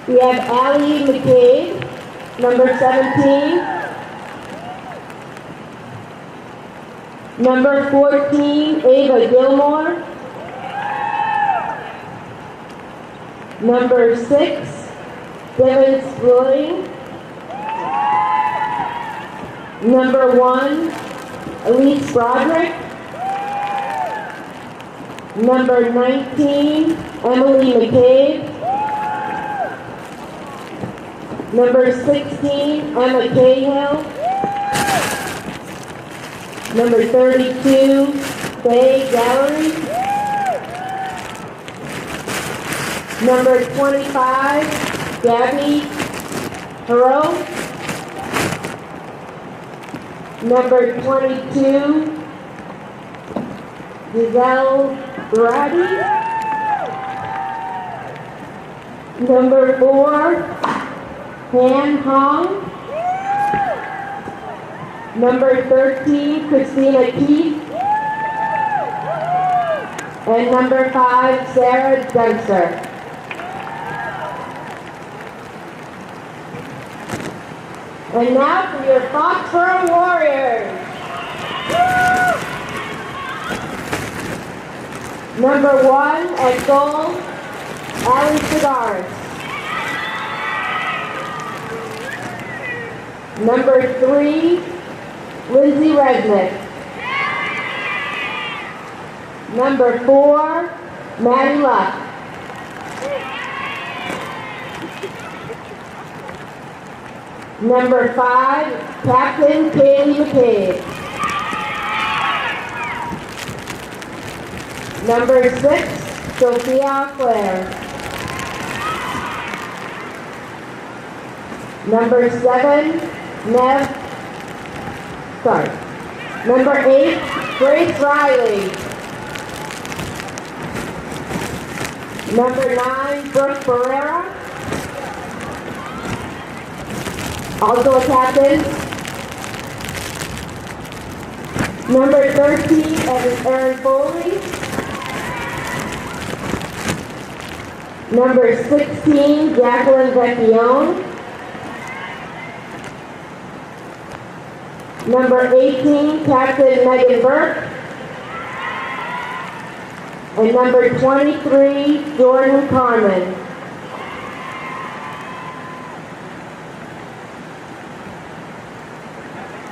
We have Allie McCabe, number 17. Number 14, Ava Gilmore. Number 6, Devin Spilling. Number 1, Elise Broderick. Number 19, Emily McCabe. Number 16, Emma Cahill. Number 32, Faye Gallery. Number 25, Gabby Haro. Number 22, Giselle Brady. Number 4, Han Hong. Number 13, Christina Keith. And number 5, Sarah Dempster. And now for your Foxborough Warriors. Number 1 at goal, Ali Cigars. Number 3, Lindsay Resnick. Number 4, Maddie Luck. Number 5, Captain Kaylee McCabe. Number 6, Sophia Claire. Number 7, Number 8, Grace Riley. Number 9, Brooke Ferreira. Also a captain. Number 13, Erin Foley. Number 16, Jacqueline Vecchione. Number 18, Captain Megan Burke. And number 23, Jordan Carmen.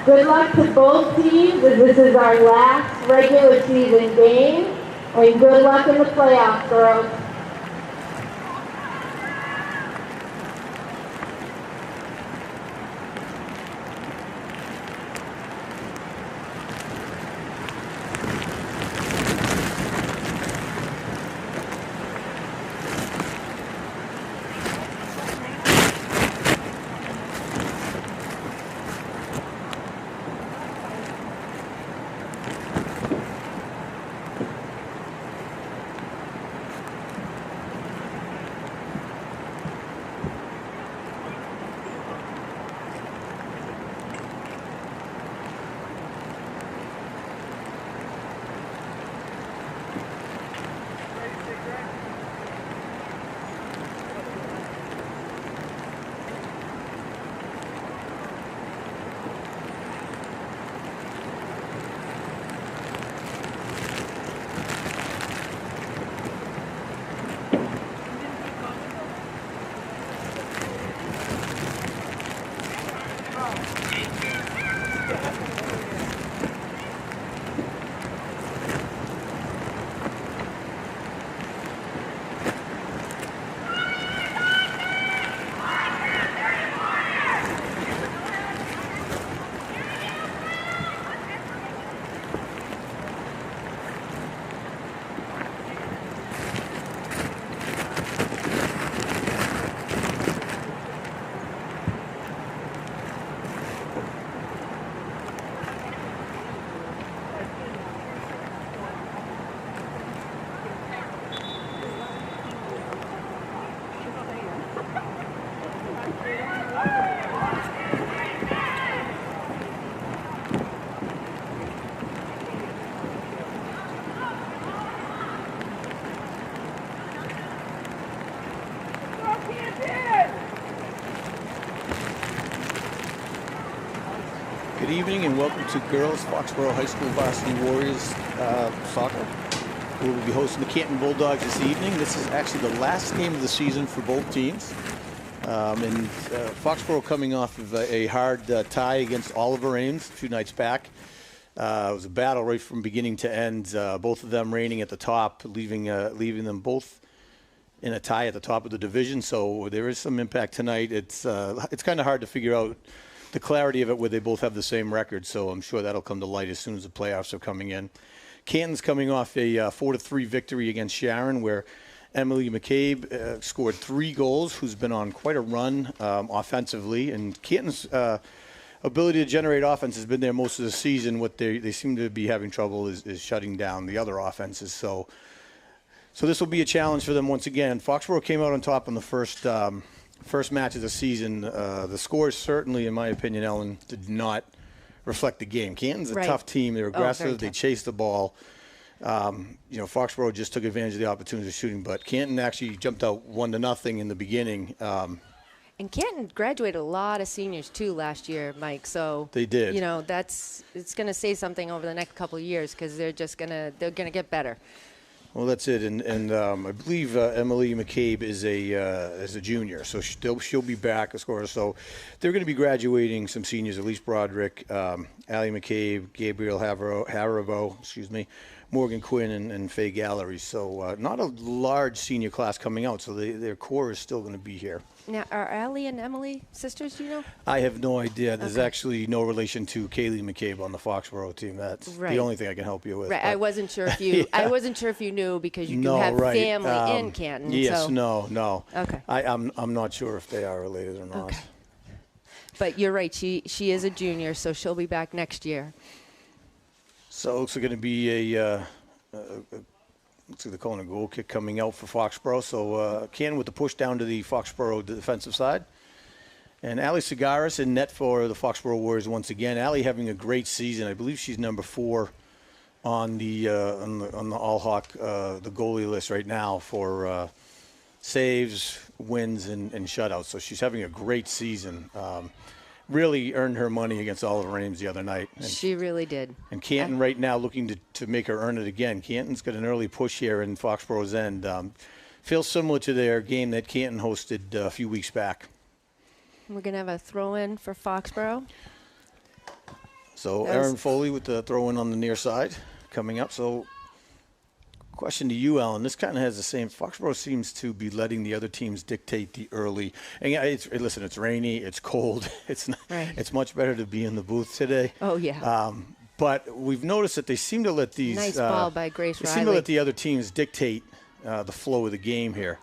Good luck to both teams, as this is our last regular season game. And good luck in the playoffs, girls. Good evening and welcome to Girls Foxborough High School Varsity Warriors soccer. We will be hosting the Canton Bulldogs this evening. This is actually the last game of the season for both teams. Foxborough coming off of a hard tie against Oliver Ames a few nights back. It was a battle right from beginning to end, both of them reigning at the top, leaving them both in a tie at the top of the division. So there is some impact tonight. It's kind of hard to figure out the clarity of it where they both have the same record. So I'm sure that'll come to light as soon as the playoffs are coming in. Canton's coming off a 4-3 victory against Sharon, where Emily McCabe scored 3 goals, who's been on quite a run offensively. And Canton's ability to generate offense has been there most of the season. What they seem to be having trouble is shutting down the other offenses. So this will be a challenge for them once again. Foxborough came out on top in the first match of the season. The scores certainly, in my opinion, Ellen, did not reflect the game. Canton's a tough team. They're aggressive. They chase the ball. Foxborough just took advantage of the opportunity of shooting, but Canton actually jumped out 1-0 in the beginning. And Canton graduated a lot of seniors too last year, Mike. So they did. It's going to say something over the next couple of years because they're gonna get better. Well, that's it, and I believe Emily McCabe is a junior, so she'll be back, of course. So they're going to be graduating some seniors: Elise Broderick, Allie McCabe, Gabriel Haribo, Morgan Quinn, and Faye Gallery. So not a large senior class coming out, so their core is still going to be here. Now, are Allie and Emily sisters, do you know? I have no idea. There's actually no relation to Kaylee McCabe on the Foxborough team. That's the only thing I can help you with. Right. I wasn't sure if you I wasn't sure if you knew because you do have family in Canton. Yes, so. no. Okay. I'm not sure if they are related or not. Okay. But you're right. She is a junior, so she'll be back next year. So it's going to be looks like they're calling a goal kick coming out for Foxborough. So Canton with the push down to the Foxborough defensive side. And Allie Segaris in net for the Foxborough Warriors once again. Allie having a great season. I believe she's number 4 on the All-Hawk, the goalie list right now for saves, wins, and shutouts. So she's having a great season. Really earned her money against Oliver Ames the other night. And she really did. And Canton right now looking to make her earn it again. Canton's got an early push here in Foxborough's end. Feels similar to their game that Canton hosted a few weeks back. We're going to have a throw-in for Foxborough. So Aaron Foley with the throw-in on the near side coming up. So question to you, Alan. This kind of has the same. Foxborough seems to be letting the other teams dictate the early. And listen, it's rainy, it's cold. It's not, It's much better to be in the booth today. Oh yeah. But we've noticed that they seem to let these. Nice ball by Grace Riley. They seem to let the other teams dictate the flow of the game here.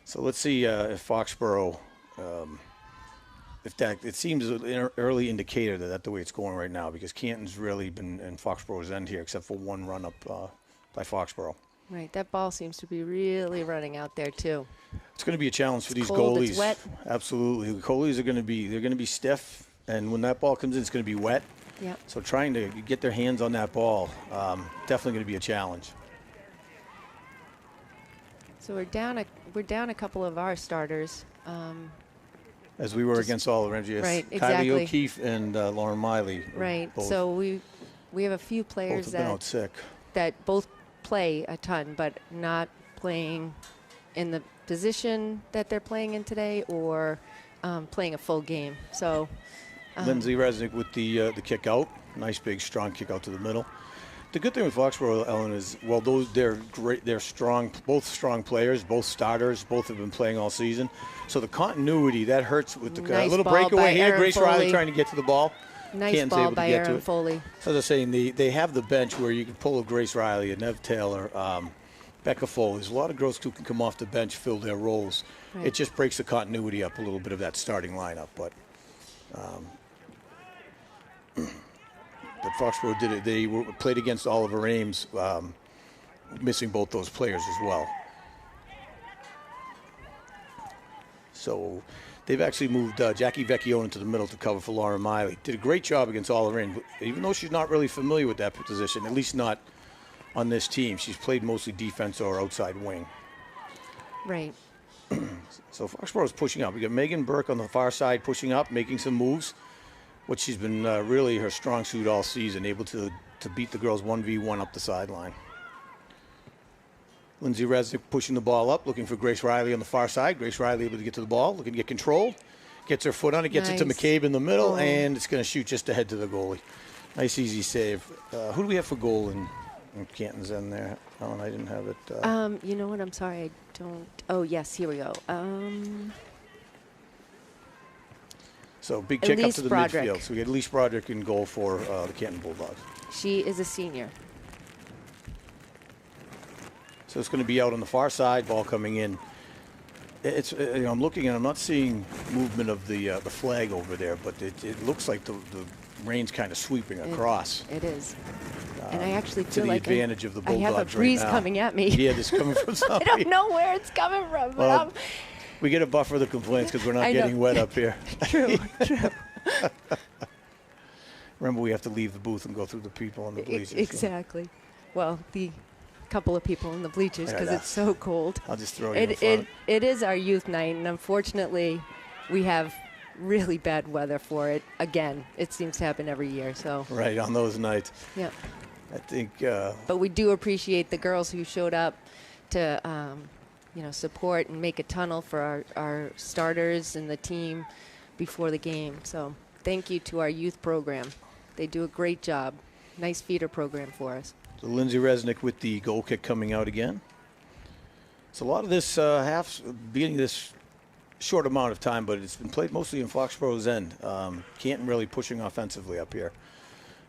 So let's see if Foxborough. It seems an early indicator that that's the way it's going right now, because Canton's really been in Foxborough's end here, except for one run up by Foxborough. Right, that ball seems to be really running out there too. It's going to be a challenge for these cold, goalies. It's wet. Absolutely, the goalies are going to be stiff, and when that ball comes in, it's going to be wet. Yeah. So trying to get their hands on that ball, definitely going to be a challenge. So we're down a couple of our starters. As we were against all the Rangers. Right, exactly. Kylie O'Keefe and Lauren Miley. Right. So we have a few players both have been out sick. That both play a ton, but not playing in the position that they're playing in today, or playing a full game. So Lindsay Resnick with the kick out. Nice big strong kick out to the middle. The good thing with Foxborough, Ellen, is they're great. They're strong, both strong players, both starters. Both have been playing all season. So the continuity that hurts with the little breakaway here. Grace Riley trying to get to the ball. Nice ball by Aaron Foley. As I was saying, they have the bench where you can pull a Grace Riley, a Nev Taylor, Becca Foley. There's a lot of girls who can come off the bench, fill their roles. Right. It just breaks the continuity up a little bit of that starting lineup. But Foxborough did it. They played against Oliver Ames, missing both those players as well. So they've actually moved Jackie Vecchione into the middle to cover for Lauren Miley. Did a great job against Oliver Ames, even though she's not really familiar with that position, at least not on this team. She's played mostly defense or outside wing. Right. So Foxborough is pushing up. We got Megan Burke on the far side pushing up, making some moves. what she's been really her strong suit all season, able to beat the girls 1v1 up the sideline. Lindsay Resnick pushing the ball up, looking for Grace Riley on the far side. Grace Riley able to get to the ball, looking to get control. Gets her foot on it, gets it to McCabe in the middle, and it's going to shoot just ahead to the goalie. Nice, easy save. Who do we have for goal in Canton's end there? Oh, and I didn't have it. You know what? I'm sorry. I don't. Oh, yes. Here we go. So big kick up Elise to the Broderick. midfield. So we get Elise Broderick in goal for the Canton Bulldogs. She is a senior. So it's going to be out on the far side, ball coming in. It's I'm looking and I'm not seeing movement of the flag over there, but it looks like the rain's kind of sweeping across. It is. And I actually to feel the like advantage of the I Bulldogs have a breeze right now. coming at me. Yeah, this coming from I somewhere. don't know where it's coming from, but Well, we get a buffer the complaints because we're not getting wet up here. True. Remember, we have to leave the booth and go through the people on the bleachers. Exactly. Well, the couple of people in the bleachers because Yeah, it's so cold. I'll just throw you in front. It is our youth night, and unfortunately, we have really bad weather for it. Again, it seems to happen every year. So Right, on those nights. yeah. I think But we do appreciate the girls who showed up to, support and make a tunnel for our starters and the team before the game. So thank you to our youth program. They do a great job. Nice feeder program for us. so Lindsay Resnick with the goal kick coming out again. So a lot of this beginning this short amount of time, but it's been played mostly in Foxborough's end. Canton really pushing offensively up here.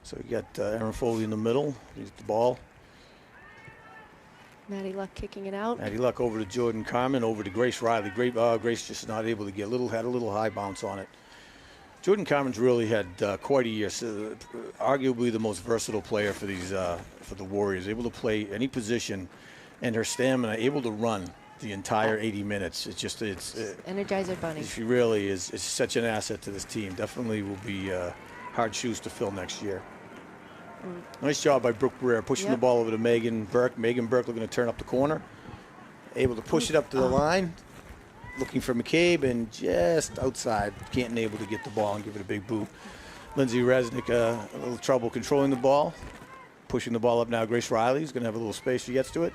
So we got Erin Foley in the middle. He's the ball. Maddie Luck kicking it out. Maddie Luck over to Jordan Carmen, over to Grace Riley. Grace just not able to had a little high bounce on it. Jordan Carmen's really had quite a year. So, arguably the most versatile player for these for the Warriors. Able to play any position, and her stamina, able to run the entire 80 minutes. It's Energizer Bunny. she really is such an asset to this team. Definitely will be hard shoes to fill next year. Nice job by Brooke Breer pushing the ball over to Megan Burke. Megan Burke looking to turn up the corner. Able to push it up to the line. Looking for McCabe and just outside. Canton able to get the ball and give it a big boot. Lindsay Resnick a little trouble controlling the ball. Pushing the ball up now. Grace Riley's going to have a little space. She gets to it.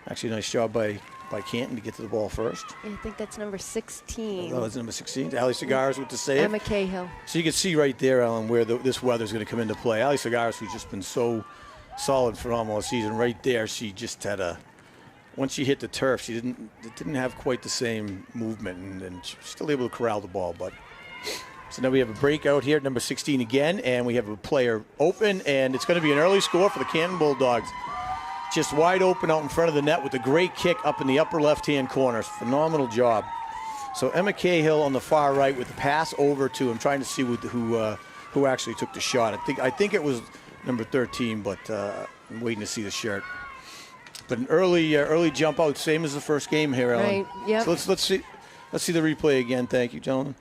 Actually, nice job by Canton to get to the ball first. I think that's number 16. Oh, that's number 16. Ali Cigars with the save. Emma Cahill. So you can see right there, Ellen, where this weather's going to come into play. Ali Cigars, who's just been so solid for almost a season, right there, she just had once she hit the turf, she didn't have quite the same movement, and she was still able to corral the ball. But so now we have a breakout here, number 16 again, and we have a player open, and it's going to be an early score for the Canton Bulldogs. Just wide open out in front of the net with a great kick up in the upper left-hand corner. Phenomenal job. So Emma Cahill on the far right with the pass over to, I'm trying to see who actually took the shot. I think it was number 13, but I'm waiting to see the shirt. But an early jump out, same as the first game here, Ellen. Right, yep. So let's see the replay again. Thank you, gentlemen.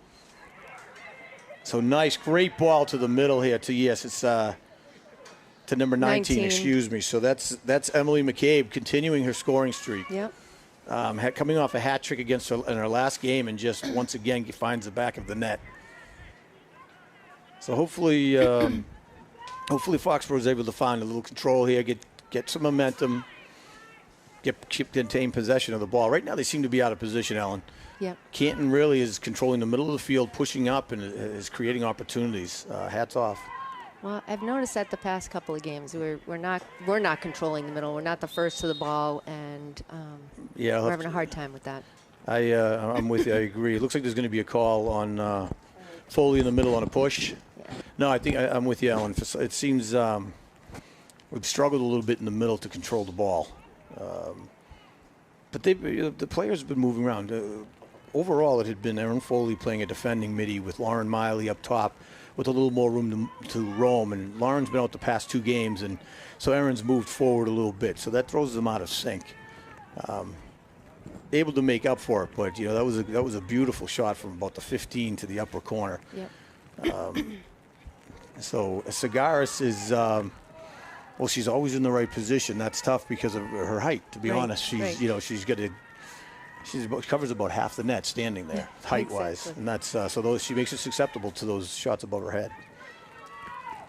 So nice, great ball to the middle here. To number 19, excuse me. So that's Emily McCabe continuing her scoring streak. Yep. Coming off a hat trick against her in her last game, and just once again finds the back of the net. So hopefully Foxborough is able to find a little control here, get some momentum, contain possession of the ball. Right now they seem to be out of position, Ellen. Yep. Canton really is controlling the middle of the field, pushing up, and is creating opportunities. Hats off. Well, I've noticed that the past couple of games we're not controlling the middle. We're not the first to the ball, and we're having a hard time with that. I'm with you. I agree. It looks like there's going to be a call on Foley in the middle on a push. Yeah. No, I think I'm with you, Ellen. It seems we've struggled a little bit in the middle to control the ball, but the players have been moving around. Overall, it had been Erin Foley playing a defending midi with Lauren Miley up top, with a little more room to roam. And Lauren's been out the past 2 games, and so Erin's moved forward a little bit. So that throws them out of sync. Able to make up for it, but that was a beautiful shot from about the 15 to the upper corner. Yep. So Cigaris is, she's always in the right position. That's tough because of her height. To be honest, she's she covers about half the net standing there, height-wise, Exactly. and that's she makes it susceptible to those shots above her head.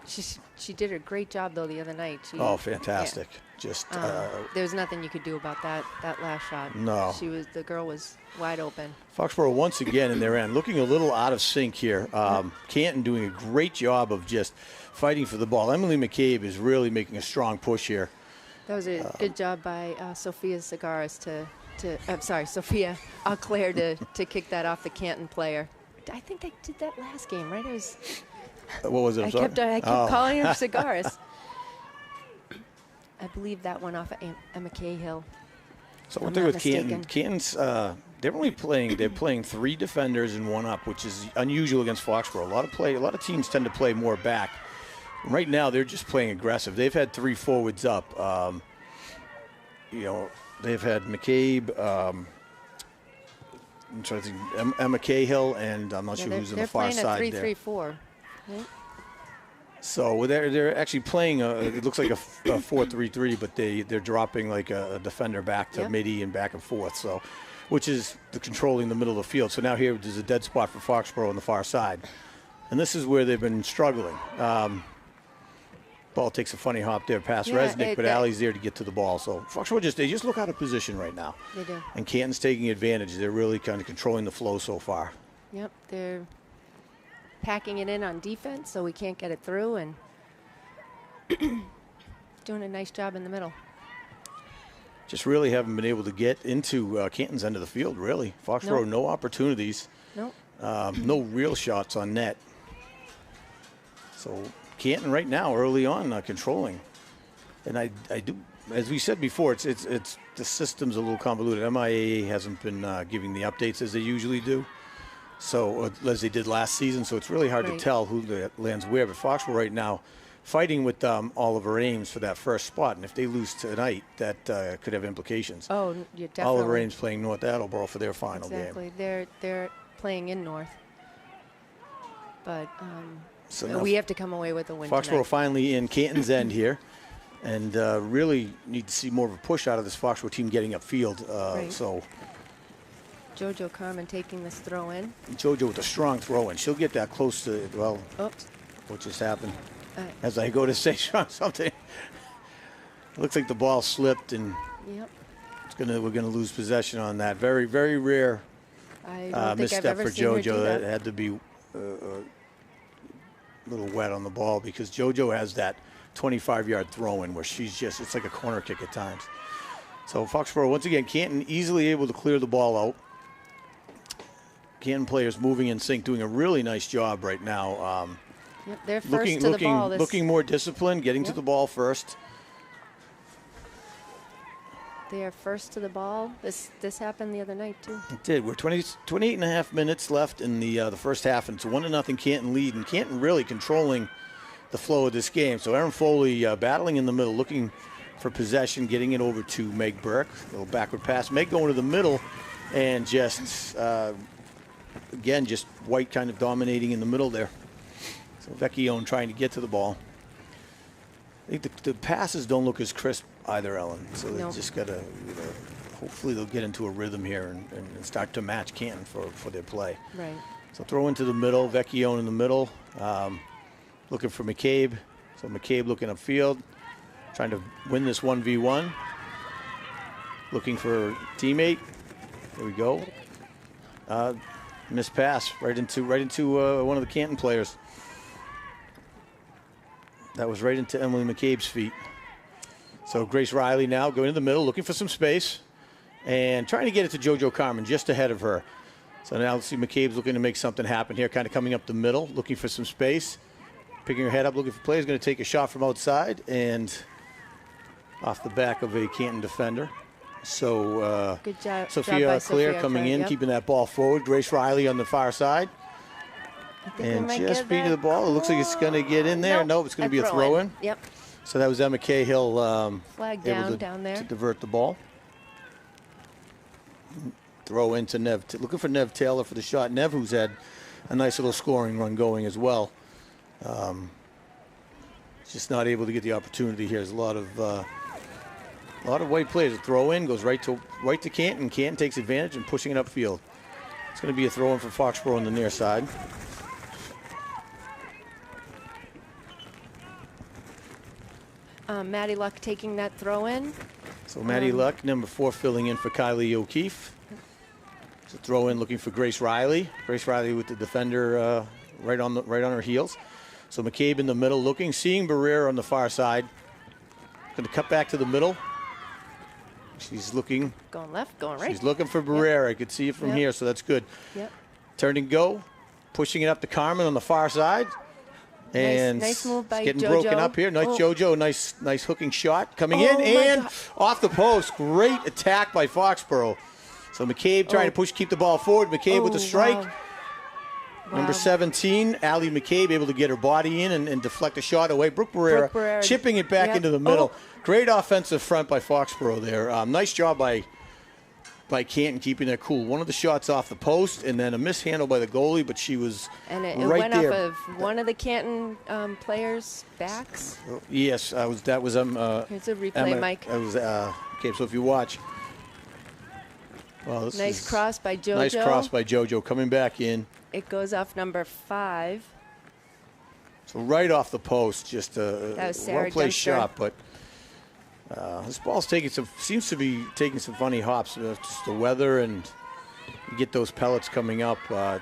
She did a great job though the other night. Oh, fantastic! Yeah. Just there was nothing you could do about that last shot. No. The girl was wide open. Foxborough once again in their end, looking a little out of sync here. Canton doing a great job of just fighting for the ball. Emily McCabe is really making a strong push here. That was a good job by Sophia Segaris Sophia Auclair to kick that off the Canton player. I think they did that last game, right? It was. What was it? I kept calling her Segaris. I believe that one off of Emma Cahill. So one thing with Canton's, they're playing 3 defenders and 1 up, which is unusual against Foxborough. A lot of teams tend to play more back. Right now, they're just playing aggressive. They've had 3 forwards up. They've had McCabe, I'm trying to think, Emma Cahill, and I'm not sure who's on the far side there. They're playing a 3-3-4. Right? So they're actually playing it looks like a 4-3-3, but they're dropping like a defender back to midi and back and forth. So, which is controlling the middle of the field. So now here there's a dead spot for Foxborough on the far side, and this is where they've been struggling. Ball takes a funny hop there past Resnick, but Allie's there to get to the ball. So Foxborough they just look out of position right now. They do. And Canton's taking advantage. They're really kind of controlling the flow so far. Yep, they're packing it in on defense so we can't get it through, and doing a nice job in the middle. Just really haven't been able to get into Canton's end of the field, really. Foxborough, no opportunities. Nope. No real shots on net. So Canton right now, early on, controlling. And I do, as we said before, it's the system's a little convoluted. MIAA hasn't been giving the updates as they usually do. So, as they did last season, so it's really hard to tell who lands where. But Foxborough right now fighting with Oliver Ames for that first spot. And if they lose tonight, that could have implications. Oh, you definitely. Oliver Ames playing North Attleboro for their final game. Exactly. They're playing in North. But so we have to come away with a win Foxborough tonight. finally in Canton's end here. And really need to see more of a push out of this Foxborough team getting upfield. So JoJo Carmen taking this throw in. JoJo with a strong throw in. She'll get that close to, well, oops. What just happened? As I go to say something, it looks like the ball slipped, and we're gonna lose possession on that. Very, very rare misstep for JoJo. That had to be a little wet on the ball, because JoJo has that 25-yard throw in where it's like a corner kick at times. So Foxborough, once again, Canton easily able to clear the ball out. Canton players moving in sync, doing a really nice job right now. They're first to the ball. Looking more disciplined, getting to the ball first. They are first to the ball. This happened the other night too. It did. We're 28 and a half minutes left in the first half, and it's a 1-0 Canton lead, and Canton really controlling the flow of this game. So Erin Foley battling in the middle, looking for possession, getting it over to Meg Burke. A little backward pass. Meg going to the middle, and just again, just White kind of dominating in the middle there. So Vecchione trying to get to the ball. I think the passes don't look as crisp either, Ellen. So they just got to, hopefully they'll get into a rhythm here and start to match Canton for their play. Right. So throw into the middle, Vecchione in the middle, looking for McCabe. So McCabe looking upfield, trying to win this 1v1. Looking for a teammate. There we go. Missed pass right into one of the Canton players. That was right into Emily McCabe's feet. So Grace Riley now going in the middle, looking for some space, and trying to get it to JoJo Carmen just ahead of her. So now let's see, McCabe's looking to make something happen here, kind of coming up the middle, looking for some space, picking her head up, looking for players, going to take a shot from outside and off the back of a Canton defender. So good job, Sophia Clear coming in, keeping that ball forward. Grace Riley on the far side. And just beating the ball. It looks like it's going to get in there. Nope, it's going to be a throw-in. Yep. So that was Emma Cahill flag able down there to divert the ball. Throw into Nev. Looking for Nev Taylor for the shot. Nev, who's had a nice little scoring run going as well. Just not able to get the opportunity here. There's a lot of White players. A throw-in goes right to Canton. Canton takes advantage and pushing it upfield. It's going to be a throw-in for Foxborough on the near side. Maddie Luck taking that throw in. So Maddie Luck, number 4, filling in for Kylie O'Keefe. So throw in looking for Grace Riley. Grace Riley with the defender right on her heels. So McCabe in the middle looking, seeing Barrera on the far side. Going to cut back to the middle. She's looking. Going left, going right. She's looking for Barrera. I could see it from here, so that's good. Yep. Turn and go. Pushing it up to Carmen on the far side. And nice move by getting JoJo. broken up here. Nice JoJo. Nice hooking shot coming in my and God. off the post. Great attack by Foxborough. So McCabe trying to keep the ball forward. McCabe with the strike. Wow. Number 17, Allie McCabe, able to get her body in and deflect a shot away. Brooke Barrera chipping it back into the middle. Great offensive front by Foxborough there. Nice job by Canton keeping that cool. One of the shots off the post, and then a mishandle by the goalie, but she was and it right went there. off of one of the Canton players' backs. Yes, that was Here's a replay, Emma, Mike. That was okay. So if you watch, well, this Nice is cross by JoJo. Nice cross by JoJo coming back in. It goes off number 5. So right off the post, just a well-placed shot, but this ball's seems to be taking some funny hops. Just the weather and you get those pellets coming up,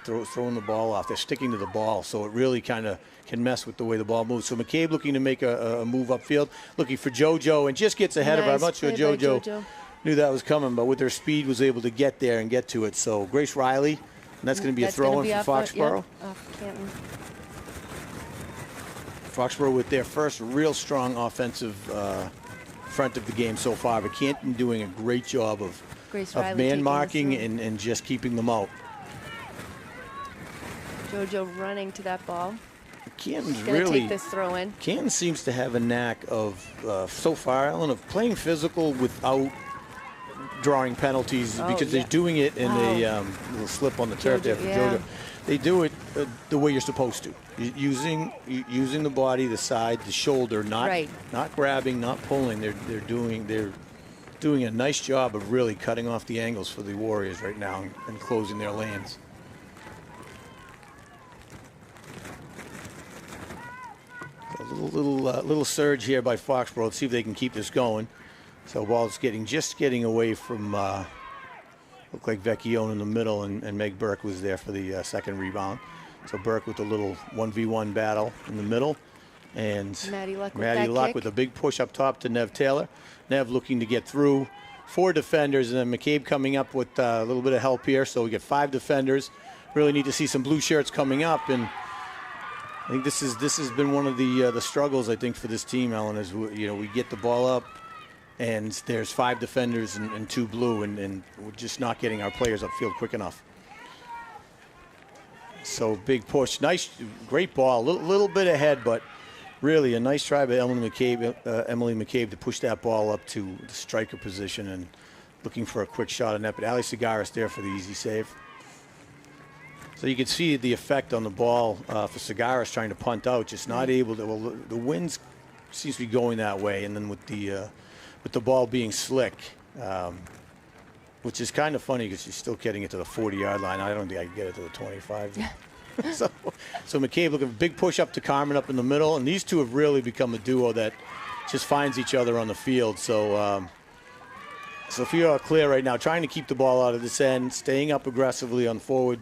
throwing the ball off. They're sticking to the ball, so it really kind of can mess with the way the ball moves. So McCabe looking to make a move upfield, looking for JoJo, and just gets ahead of her. I'm not sure JoJo knew that was coming, but with her speed was able to get there and get to it. So Grace Riley, and that's going to be a throw-in for Foxborough. Off Canton. Foxborough with their first real strong offensive front of the game so far, but Canton doing a great job of man marking and just keeping them out. JoJo running to that ball. Canton's Gonna really take this throw in. Canton seems to have a knack of so far, Ellen, of playing physical without drawing penalties because they're doing it in a little slip on the turf there for JoJo. They do it the way you're supposed to, using the body, the side, the shoulder, not grabbing, not pulling. They're doing a nice job of really cutting off the angles for the Warriors right now and closing their lanes. A little surge here by Foxborough. Let's see if they can keep this going. So ball's just getting away from looked like Vecchione in the middle, and Meg Burke was there for the second rebound. So Burke with a little 1v1 battle in the middle, and Maddie Luck with a big push up top to Nev Taylor. Nev looking to get through 4 defenders, and then McCabe coming up with a little bit of help here. So we get 5 defenders. Really need to see some blue shirts coming up, and I think this has been one of the struggles I think for this team, Ellen, is we get the ball up, and there's 5 defenders and 2 blue, and we're just not getting our players upfield quick enough. So big push, nice, great ball, a little bit ahead, but really a nice try by Emily McCabe to push that ball up to the striker position and looking for a quick shot on net. But Ali Segaris there for the easy save. So you can see the effect on the ball for Segaris trying to punt out, just not able to. Well, the wind seems to be going that way, and then with the ball being slick, which is kind of funny because she's still getting it to the 40-yard line. I don't think I can get it to the 25. so McCabe looking for a big push up to Carmen up in the middle, and these two have really become a duo that just finds each other on the field. So Sophia are clear right now, trying to keep the ball out of this end, staying up aggressively on forward.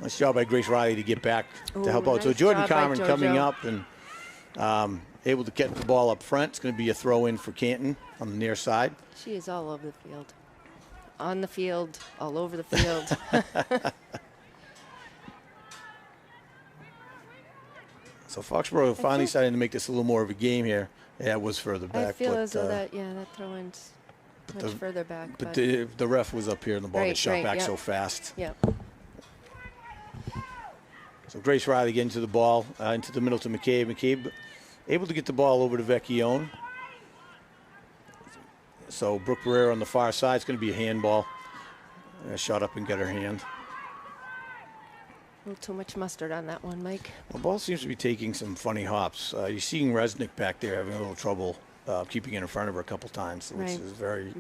Nice job by Grace Riley to get back to help out. Nice So Jordan job by Carmen coming JoJo. up and able to get the ball up front. It's going to be a throw-in for Canton on the near side. She is all over the field. On the field, all over the field. So Foxborough finally starting to make this a little more of a game here. Yeah, it was further back. I feel as though that throw-in's much further back. But the ref was up here and the ball gets shot back so fast. Yep. So Grace Riley getting to the ball, into the middle to McCabe. McCabe able to get the ball over to Vecchione. So Brooke Barrera on the far side. It's going to be a handball. Shot up and get her hand. A little too much mustard on that one, Mike. The ball seems to be taking some funny hops. You're seeing Resnick back there having a little trouble keeping it in front of her a couple times, which is very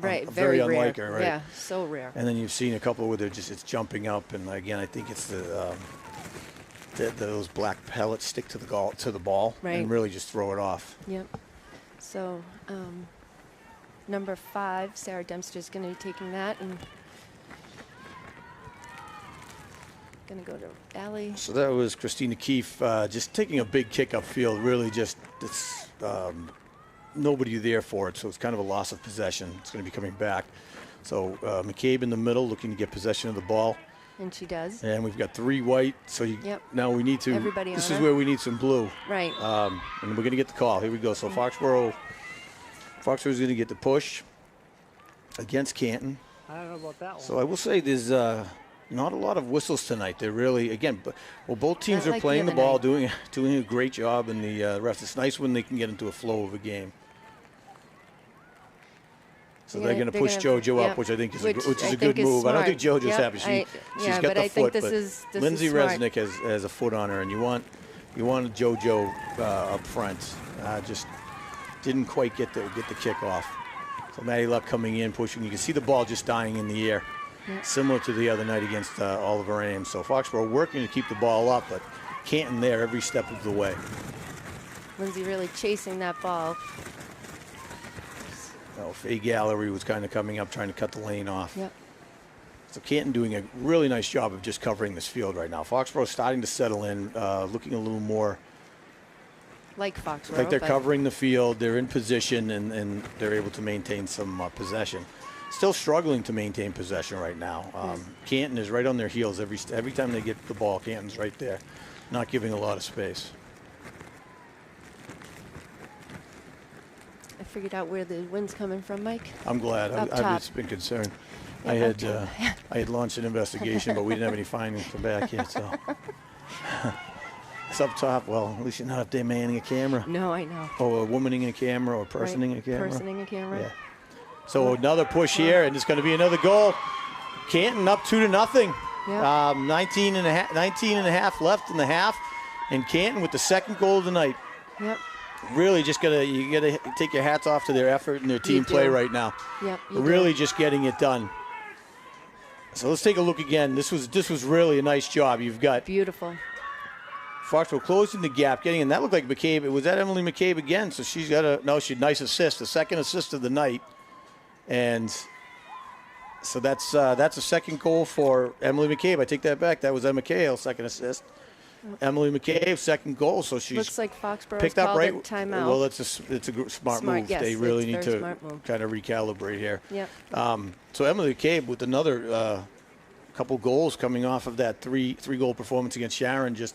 unlike her, right? Yeah, so rare. And then you've seen a couple where it's jumping up, and again, I think it's those black pellets stick to the ball and really just throw it off. Yep. So number 5, Sarah Dempster, is going to be taking that and going to go to Allie. So that was Christina Keefe just taking a big kick upfield, really just nobody there for it, so it's kind of a loss of possession. It's going to be coming back. So McCabe in the middle looking to get possession of the ball. And she does. And we've got 3 white, so now we need to, Everybody this on is it. where we need some blue. Right. And we're going to get the call. Here we go. So Foxboro's going to get the push against Canton. I don't know about that one. So I will say there's not a lot of whistles tonight. They're really, again, both teams Not are like playing the the other ball, night. doing a great job in the rest. It's nice when they can get into a flow of a game. So they're going to push JoJo up, which I think is a good move. I don't think JoJo's happy. She's got the foot, but Lindsay Resnick has a foot on her, and you want JoJo up front. Just didn't quite get the kick off. So Maddie Luck coming in, pushing. You can see the ball just dying in the air, similar to the other night against Oliver Ames. So Foxborough working to keep the ball up, but Canton there every step of the way. Lindsay really chasing that ball. Faye Gallery was kind of coming up, trying to cut the lane off. Yep. So Canton doing a really nice job of just covering this field right now. Foxborough starting to settle in, looking a little more like Foxborough. like they're covering the field. They're in position, and they're able to maintain some possession. Still struggling to maintain possession right now. Canton is right on their heels every time they get the ball. Canton's right there, not giving a lot of space. I figured out where the wind's coming from, Mike. I'm glad. Up I've top. just been concerned. Yeah, I had launched an investigation, but we didn't have any findings come back yet. So it's up top. Well, at least you're not up there manning a camera. No, I know. Or a womaning a camera, or personing a camera. Personing a camera. Yeah. So another push here, and it's going to be another goal. Canton up 2-0. Yep. 19 and a half left in the half, and Canton with the second goal of the night. Yep. Really, you gotta take your hats off to their effort and their team play right now. Yep. Really, just getting it done. So let's take a look again. This was really a nice job. You've got beautiful. Foxborough closing the gap, getting in. That looked like McCabe. Was that Emily McCabe again? So she's got nice assist, the second assist of the night, and so that's a second goal for Emily McCabe. I take that back. That was Emma Cahill, second assist. Emily McCabe, second goal. So she's looks like Foxborough picked up right. Timeout. Well, it's a smart move. Yes, they really need to kind of recalibrate here. Yep. So Emily McCabe with another couple goals coming off of that three goal performance against Sharon, just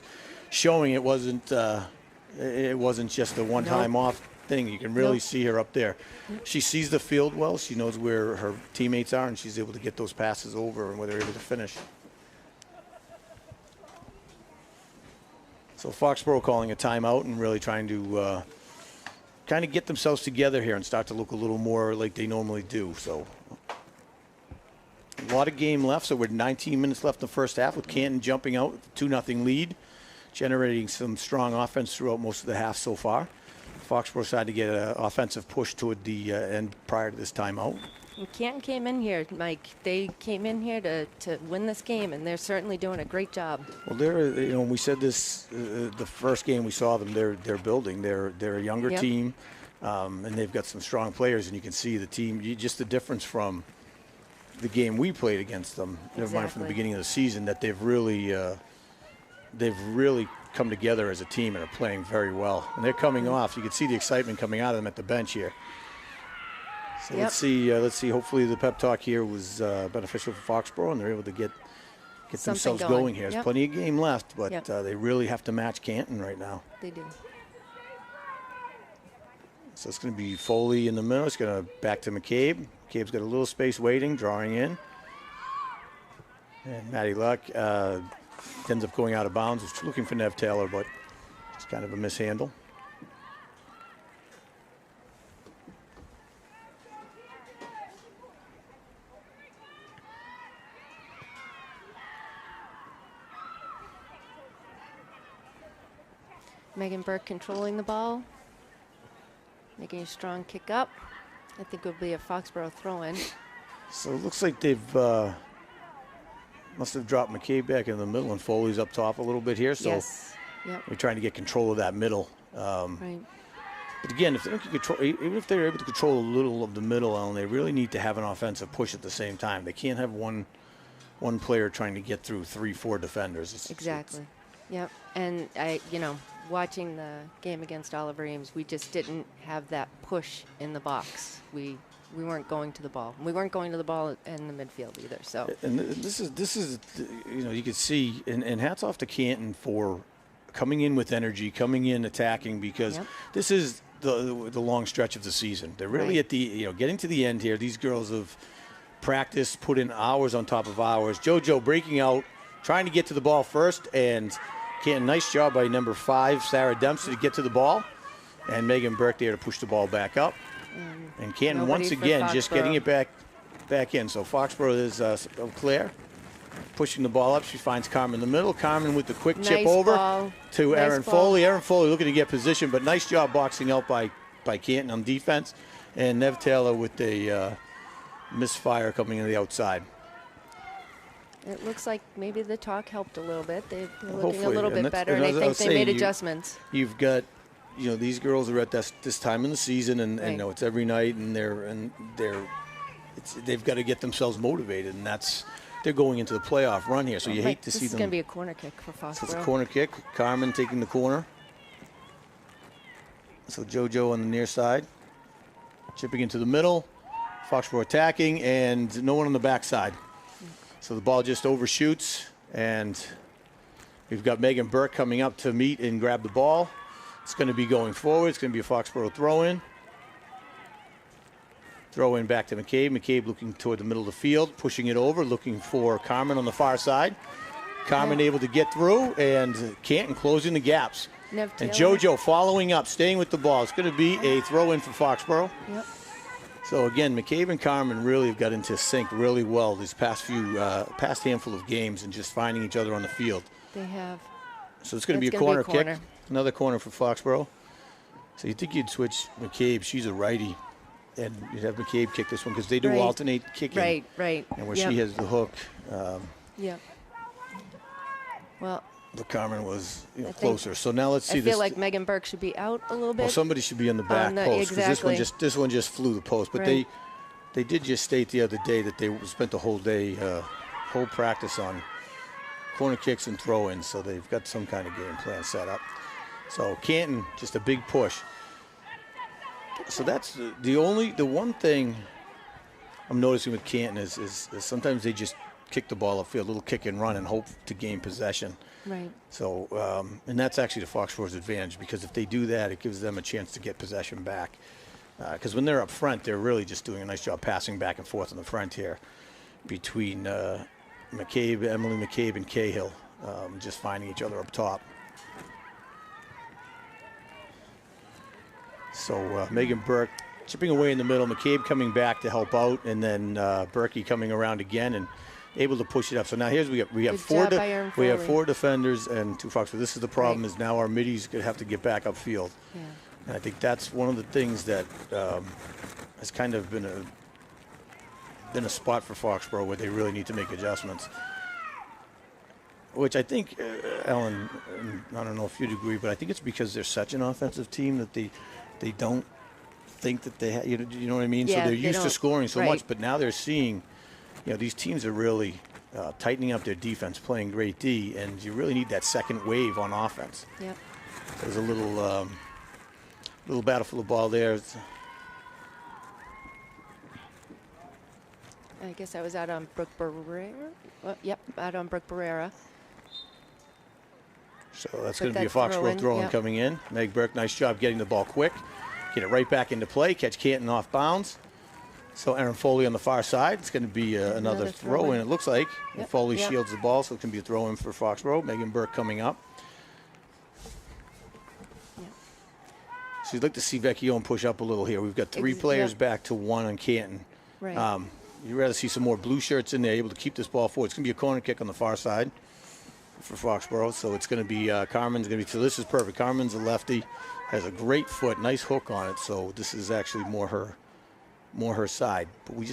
showing it wasn't just a one-time off thing. You can really see her up there. She sees the field well. She knows where her teammates are, and she's able to get those passes over and where they're able to finish. So Foxborough calling a timeout and really trying to kind of get themselves together here and start to look a little more like they normally do. So a lot of game left. So we're 19 minutes left in the first half with Canton jumping out with a 2-0 lead, generating some strong offense throughout most of the half so far. Foxborough decided to get an offensive push toward the end prior to this timeout. And Canton came in here, Mike. They came in here to win this game, and they're certainly doing a great job. Well, we said this the first game we saw them. They're building. They're a younger team, and they've got some strong players. And you can see the team. Just the difference from the game we played against them. Never mind from the beginning of the season, that they've really come together as a team and are playing very well. And they're coming off. You can see the excitement coming out of them at the bench here. So let's see. Hopefully the pep talk here was beneficial for Foxborough, and they're able to get themselves going here. There's plenty of game left, but they really have to match Canton right now. They do. So it's going to be Foley in the middle. It's going to back to McCabe. McCabe's got a little space waiting, drawing in. And Maddie Luck ends up going out of bounds. It's looking for Nev Taylor, but it's kind of a mishandle. Megan Burke controlling the ball, making a strong kick up. I think it will be a Foxborough throw-in. So it looks like they've must have dropped McCabe back in the middle, and Foley's up top a little bit here. So we're trying to get control of that middle. Right. But again, if they don't control, even if they're able to control a little of the middle, Ellen, they really need to have an offensive push at the same time. They can't have one player trying to get through 3-4 defenders. Exactly. Yep. And watching the game against Oliver Ames, we just didn't have that push in the box. We weren't going to the ball. We weren't going to the ball in the midfield either. So. And this is you can see, and hats off to Canton for coming in with energy, coming in attacking, because this is the long stretch of the season. They're really at the getting to the end here. These girls have practiced, put in hours on top of hours. JoJo breaking out, trying to get to the ball first, and Canton, nice job by number 5, Sarah Dempster, to get to the ball, and Megan Burke there to push the ball back up. And Canton once again just getting it back in. So Foxborough is Claire pushing the ball up. She finds Carmen in the middle. Carmen with the quick chip over to Erin Foley. Erin Foley looking to get position, but nice job boxing out by Canton on defense. And Nev Taylor with the misfire coming in the outside. It looks like maybe the talk helped a little bit. They're looking Hopefully. a little bit better, and I think they made adjustments. You've got, these girls are at this time in the season, and it's every night, and they've got to get themselves motivated, and they're going into the playoff run here. So you hate to see them. This is going to be a corner kick for Foxborough. So it's a corner kick. Carmen taking the corner. So JoJo on the near side, chipping into the middle. Foxborough attacking, and no one on the backside. So the ball just overshoots, and we've got Megan Burke coming up to meet and grab the ball. It's going to be going forward. It's going to be a Foxborough throw-in. Throw-in back to McCabe. McCabe looking toward the middle of the field, pushing it over, looking for Carmen on the far side. Carmen able to get through, and Canton closing the gaps. And JoJo following up, staying with the ball. It's going to be a throw-in for Foxborough. Yep. So again, McCabe and Carmen really have got into sync really well these past handful of games, and just finding each other on the field. They have. So it's going to be a corner kick. Another corner for Foxborough. So you think you'd switch McCabe. She's a righty. And you'd have McCabe kick this one, because they do alternate kicking. Right. And where she has the hook. Well, the Carmen was closer. So now let's see I this. feel like Megan Burke should be out a little bit. Well, somebody should be on the back post, because this one just flew the post. But they did just state the other day that they spent the whole day, whole practice on corner kicks and throw-ins. So they've got some kind of game plan set up. So Canton, just a big push. So that's the one thing I'm noticing with Canton is sometimes they just kick the ball upfield, a little kick and run, and hope to gain possession. Right. So, and that's actually the Foxborough's advantage, because if they do that, it gives them a chance to get possession back. Because when they're up front, they're really just doing a nice job passing back and forth in the front here between Emily McCabe and Cahill, just finding each other up top. So Megan Burke chipping away in the middle, McCabe coming back to help out, and then Berkey coming around again and able to push it up. So now we have four defenders and 2 Foxborough. This is the problem, is now our middies going to have to get back upfield. Yeah. And I think that's one of the things that has kind of been a spot for Foxborough where they really need to make adjustments. Which I think, Ellen, I don't know if you'd agree, but I think it's because they're such an offensive team that they don't think that they you know what I mean? Yeah, so they're used to scoring so much, but now they're seeing, these teams are really tightening up their defense, playing great D, and you really need that second wave on offense. Yep. There's a little battle for the ball there. I guess I was out on Brooke Barrera. Yep, out on Brooke Barrera. So that's going to be a Foxborough throw-in coming in. Meg Burke, nice job getting the ball quick. Get it right back into play. Catch Canton off bounds. So Erin Foley on the far side. It's going to be another throw-in, it looks like. Yep. Foley shields the ball, so it can be a throw-in for Foxborough. Megan Burke coming up. Yep. So you'd like to see Vecchione push up a little here. We've got 3 players back to 1 on Canton. Right. You'd rather see some more blue shirts in there, able to keep this ball forward. It's going to be a corner kick on the far side for Foxborough. So it's going to be Carmen's going to be. So this is perfect. Carmen's a lefty, has a great foot, nice hook on it. So this is actually more her side. But we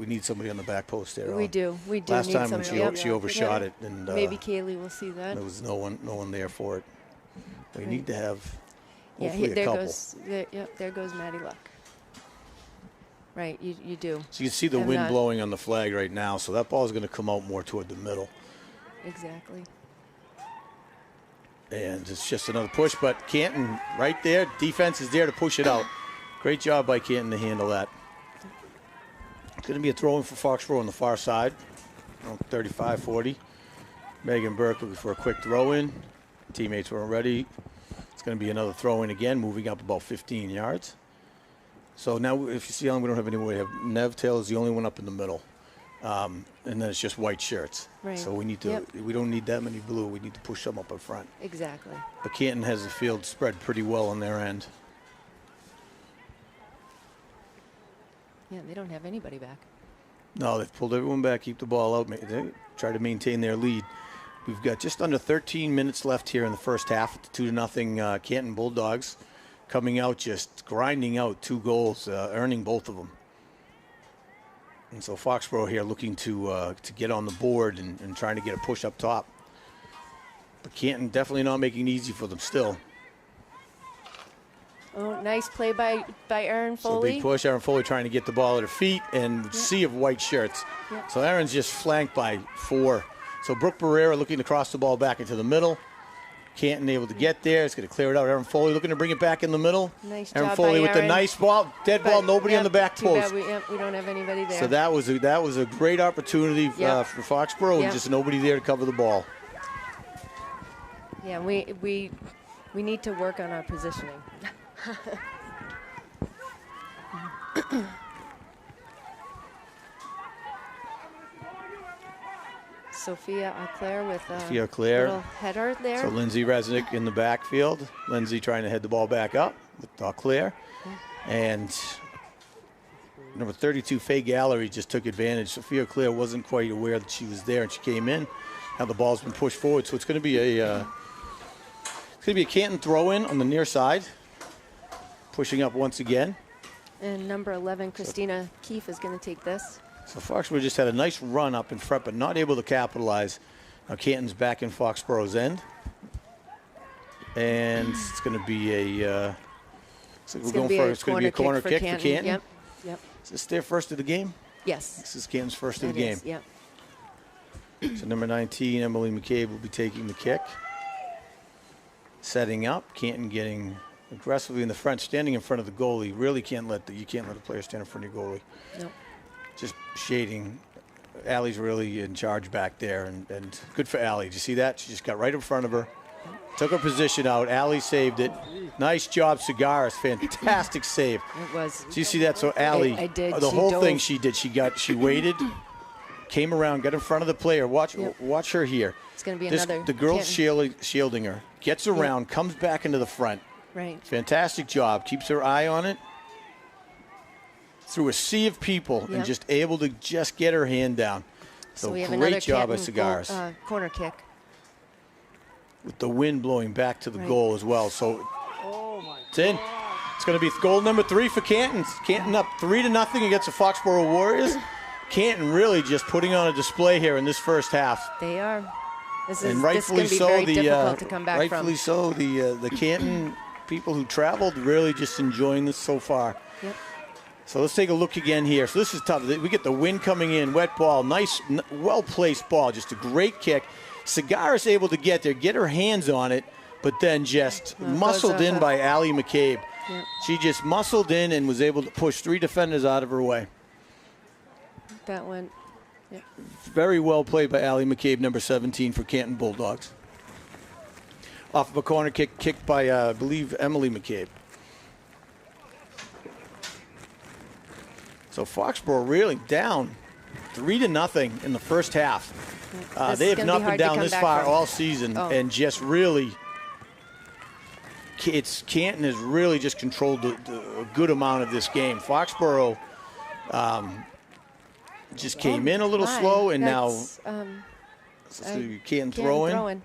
need somebody on the back post there. We do. Last need time when somebody. she overshot it, and maybe Kaylee will see that. There was no one there for it. We need to have. Hopefully there a couple. goes there goes Maddie Luck. Right, you do. So you can see the wind blowing on the flag right now, so that ball is going to come out more toward the middle. Exactly. And it's just another push, but Canton right there. Defense is there to push it out. Great job by Canton to handle that. Going to be a throw-in for Foxborough on the far side, 35-40. Megan Burke looking for a quick throw-in. Teammates weren't ready. It's going to be another throw-in again, moving up about 15 yards. So now, if you see, we don't have anyone. We have Nev Taylor is the only one up in the middle, and then it's just white shirts. Right. So we need to. We don't need that many blue. We need to push them up in front. Exactly. But Canton has the field spread pretty well on their end. Yeah, they don't have anybody back. No, they've pulled everyone back, keep the ball out, they try to maintain their lead. We've got just under 13 minutes left here in the first half. 2-0 Canton Bulldogs coming out, just grinding out 2 goals, earning both of them. And so Foxborough here looking to get on the board and trying to get a push up top. But Canton definitely not making it easy for them still. Oh, nice play by Erin Foley. So big push. Erin Foley trying to get the ball at her feet and sea of white shirts. Yep. So Erin's just flanked by 4. So Brooke Barrera looking to cross the ball back into the middle. Canton able to get there. It's going to clear it out. Erin Foley looking to bring it back in the middle. Nice Erin job Foley by with the Erin. nice ball. Dead ball, nobody on the back too post. bad we don't have anybody there. So that was a great opportunity for Foxborough and just nobody there to cover the ball. Yeah, we need to work on our positioning. Sophia Auclair with a little header there. So Lindsay Resnick in the backfield. Lindsay trying to head the ball back up with Auclair. And number 32, Faye Gallery, just took advantage. Sophia Auclair wasn't quite aware that she was there, and she came in. Now the ball's been pushed forward, so it's going to be a Canton throw-in on the near side. Pushing up once again. And number 11, Christina Keefe, is going to take this. So Foxborough just had a nice run up in front, but not able to capitalize. Now Canton's back in Foxborough's end. And it's going to be it's going to be a corner kick for Canton. Yep. Is this their first of the game? Yes. This is Canton's first of the game. Yep. So number 19, Emily McCabe, will be taking the kick. Setting up. Canton getting aggressively in the front, standing in front of the goalie. Really can't let the player stand in front of your goalie. Nope. Just shading. Allie's really in charge back there, and good for Allie. Did you see that? She just got right in front of her, took her position out. Allie saved it. Nice job, Cigaris. Fantastic save. It was. Did you see that? So Allie, I did. The whole thing she did. She waited, came around, got in front of the player. Watch her here. It's going to be another. The girl's shielding her. Gets around, comes back into the front. Right. Fantastic job. Keeps her eye on it. Through a sea of people and just able to just get her hand down. So we have great another job by Canton Cigaris. Corner kick. With the wind blowing back to the goal as well. So it's in. It's going to be goal number 3 for Canton. Canton up 3-0 against the Foxborough Warriors. Canton really just putting on a display here in this first half. They are. This And is rightfully going to be so, very difficult to come back rightfully from. so, the Canton people who traveled really just enjoying this so far. Yep. So let's take a look again here. So this is tough. We get the wind coming in, wet ball, nice, well-placed ball, just a great kick. Cigaris able to get there, get her hands on it, but then just muscled in by Allie McCabe. Yep. She just muscled in and was able to push 3 defenders out of her way. That one. Yep. Very well played by Allie McCabe, number 17 for Canton Bulldogs. Off of a corner kick kicked by, I believe, Emily McCabe. So Foxborough really down 3-0 in the first half. They have not been down this far all season, and just really, Canton has really just controlled a good amount of this game. Foxborough just came in a little slow, and now Canton throwing.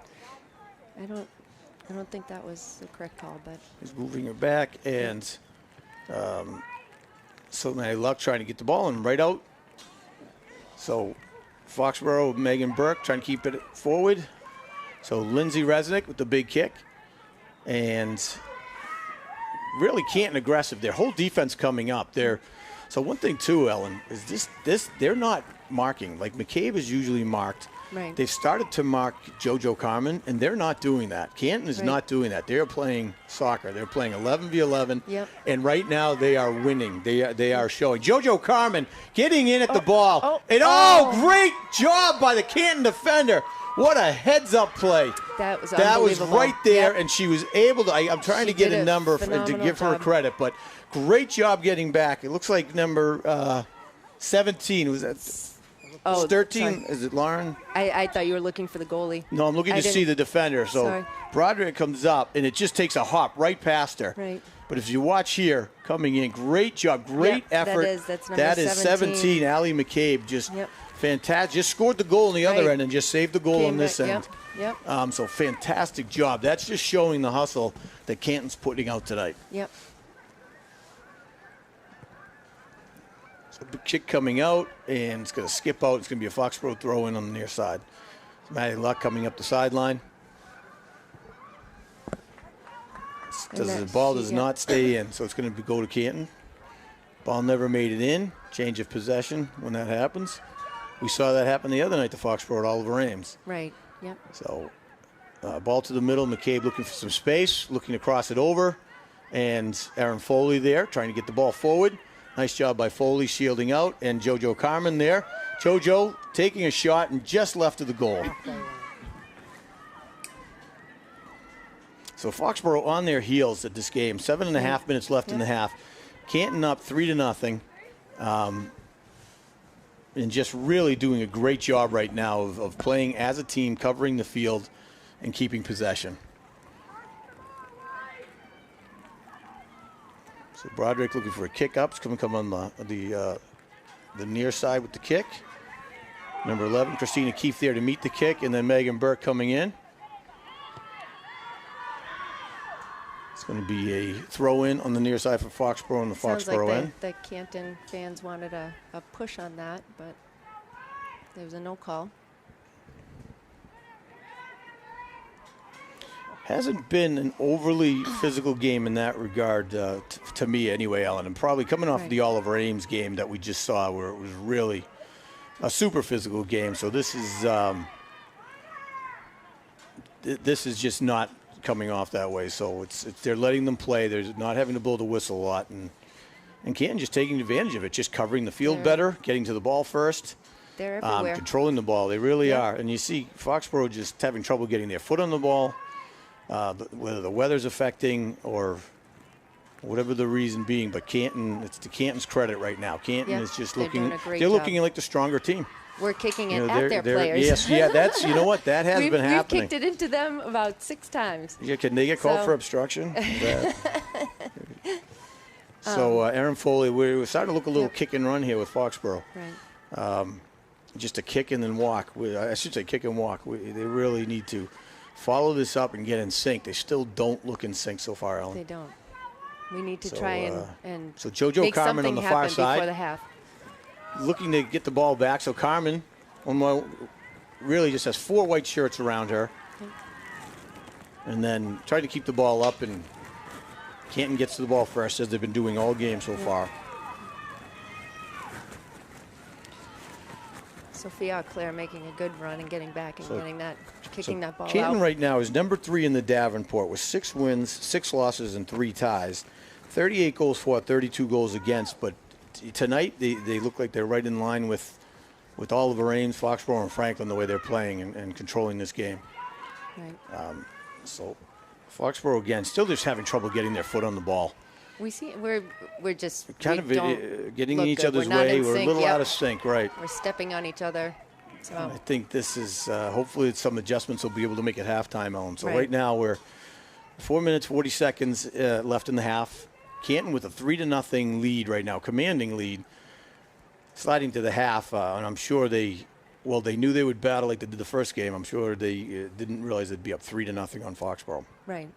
I don't think that was the correct call, but he's moving her back, and so Maddie Luck trying to get the ball and right out. So Foxborough, Megan Burke trying to keep it forward. So Lindsay Resnick with the big kick. And really Canton aggressive. Their whole defense coming up. So one thing too, Ellen, is this they're not marking. Like McCabe is usually marked. Right. They've started to mark JoJo Carmen, and they're not doing that. Canton is not doing that. They're playing soccer. They're playing 11v11, and right now they are winning. They are showing. JoJo Carmen getting in at the ball. Great job by the Canton defender. What a heads-up play. That was unbelievable. Right there, and she was able to. I'm trying to get a number to give her credit, but great job getting back. It looks like number 17. Was that? 13? Sorry. Is it Lauren? I thought you were looking for the goalie. No, I'm looking to see the defender. So Broderick comes up, and it just takes a hop right past her. Right. But if you watch here, coming in, great job, great effort. That's number 17. Allie McCabe, just fantastic. Just scored the goal on the other end and just saved the goal on this end. So fantastic job. That's just showing the hustle that Canton's putting out tonight. Yep. So big kick coming out, and it's going to skip out. It's going to be a Foxborough throw in on the near side. Maddie Luck coming up the sideline. The ball does not stay in, so it's going to go to Canton. Ball never made it in. Change of possession when that happens. We saw that happen the other night to Foxborough at Oliver Ames. Right, yep. So ball to the middle. McCabe looking for some space, looking to cross it over. And Aaron Foley there trying to get the ball forward. Nice job by Foley shielding out. And JoJo Carmen there. JoJo taking a shot and just left of the goal. So Foxborough on their heels at this game. 7.5 minutes left in the half. Canton up 3-0. And just really doing a great job right now of playing as a team, covering the field, and keeping possession. So Broderick looking for a kick up. It's going to come on the near side with the kick. Number 11, Christina Keefe there to meet the kick, and then Megan Burke coming in. It's going to be a throw-in on the near side for Foxborough on the Foxborough end. The Canton fans wanted a push on that, but there was a no call. Hasn't been an overly physical game in that regard, to me anyway, Ellen. And probably coming off the Oliver Ames game that we just saw, where it was really a super physical game. So this is just not coming off that way. So they're letting them play. They're not having to blow the whistle a lot, and Canton just taking advantage of it, just covering the field better, getting to the ball first. They're everywhere. Controlling the ball. They really are. And you see Foxborough just having trouble getting their foot on the ball. Whether the weather's affecting or whatever the reason being, but Canton, it's to Canton's credit right now. Canton is just looking, they're looking like the stronger team. We're kicking it at their players. Yes, that's, you know what, that has been happening. We've kicked it into them about 6 times. Yeah, can they get called for obstruction? So Aaron Foley, we're starting to look a little kick and run here with Foxborough. Right. Just a kick and then walk. I should say kick and walk. They really need to follow this up and get in sync. They still don't look in sync so far, Ellen. They don't. We need to try and so JoJo Carmen on the far side, before the half. looking to get the ball back. So Carmen really just has 4 white shirts around her. And then trying to keep the ball up, and Canton gets to the ball first, as they've been doing all game so far. Sophia Claire making a good run and getting back and kicking that ball out. Canton right now is number 3 in the Davenport with 6 wins, 6 losses, and 3 ties. 38 goals for, 32 goals against. But tonight they look like they're right in line with Oliver Ames, Foxborough, and Franklin, the way they're playing and controlling this game. Right. So Foxborough again, still just having trouble getting their foot on the ball. We see we're just kind of getting in each other's way. We're a little out of sync, right? We're stepping on each other. So I think this is hopefully some adjustments will be able to make it halftime, Ellen. So right now we're 4 minutes 40 seconds left in the half. Canton with a 3-0 lead right now, commanding lead, sliding to the half, and I'm sure they knew they would battle like they did the first game. I'm sure they didn't realize they'd be up 3-0 on Foxborough. Right.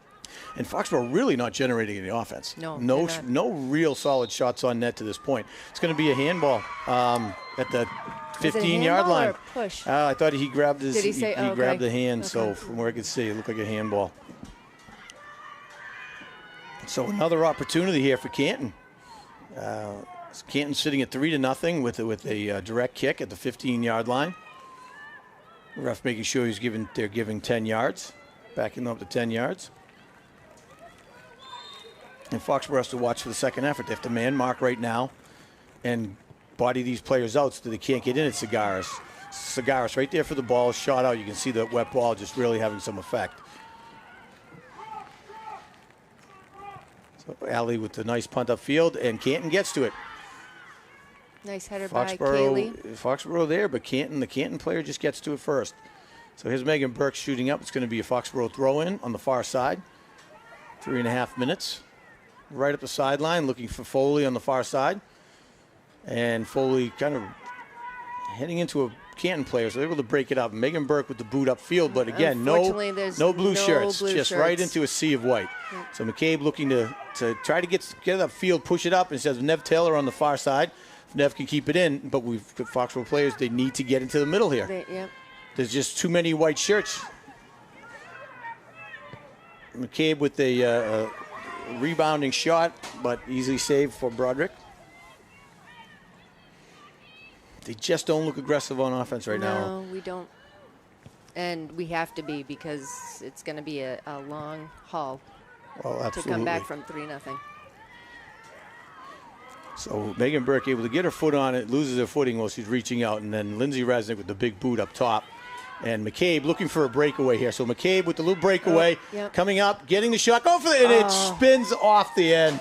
And Foxborough really not generating any offense. No real solid shots on net to this point. It's going to be a handball at the 15-yard line. Push? I thought he grabbed his. Did he say? He grabbed the hand. Okay. So from where I could see, it looked like a handball. So another opportunity here for Canton. Canton sitting at 3-0 with a direct kick at the 15-yard line. Ref making sure they're giving 10 yards, backing them up to 10 yards. And Foxborough has to watch for the second effort. They have to man mark right now and body these players out so that they can't get in at Cigaris. Cigaris right there for the ball, shot out. You can see the wet ball just really having some effect. So Allie with the nice punt upfield, and Canton gets to it. Nice header by Kaylee. Foxborough there, but the Canton player just gets to it first. So here's Megan Burke shooting up. It's going to be a Foxborough throw-in on the far side. 3.5 minutes. Right up the sideline, looking for Foley on the far side. And Foley kind of heading into a Canton player, so they're able to break it up. Megan Burke with the boot upfield, but again, no blue shirts, just right into a sea of white. Yep. So McCabe looking to try to get it upfield, push it up, and says Nev Taylor on the far side. If Nev can keep it in, but we've got Foxborough players, they need to get into the middle here. Yep. There's just too many white shirts. McCabe with a rebounding shot, but easily saved for Broderick. They just don't look aggressive on offense right now. No, we don't. And we have to be, because it's going to be a long haul to come back from 3-0. So Megan Burke able to get her foot on it, loses her footing while she's reaching out, and then Lindsay Resnick with the big boot up top. And McCabe looking for a breakaway here. So McCabe with the little breakaway, coming up, getting the shot, go for it, and it spins off the end.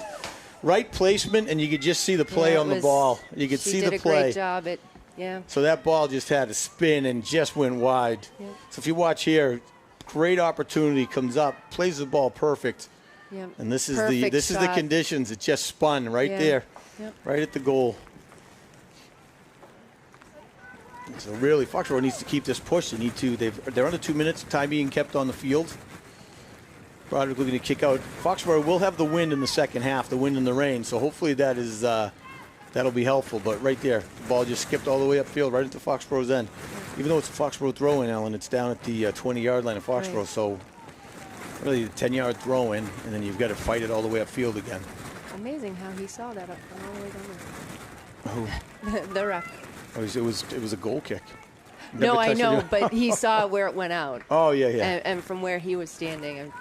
Right placement, and you could just see the play on the ball. You could see the play. She did a great job at. Yeah. So that ball just had a spin and just went wide. Yeah. So if you watch here, great opportunity comes up, plays the ball perfect. Yep. And this is the conditions. It just spun right there, right at the goal. So really, Foxborough needs to keep this push. They're under 2 minutes. Time being kept on the field. Broderick looking to kick out. Foxborough will have the wind in the second half, the wind and the rain. So hopefully that'll be helpful. But right there, the ball just skipped all the way upfield, right into Foxborough's end. Even though it's a Foxborough throw-in, Ellen, it's down at the 20-yard line of Foxborough. Right. So really a 10-yard throw-in, and then you've got to fight it all the way upfield again. Amazing how he saw that up all the way down there. Who? The ref. Oh, it was a goal kick. No, I know, but he saw where it went out. Oh, yeah. And from where he was standing.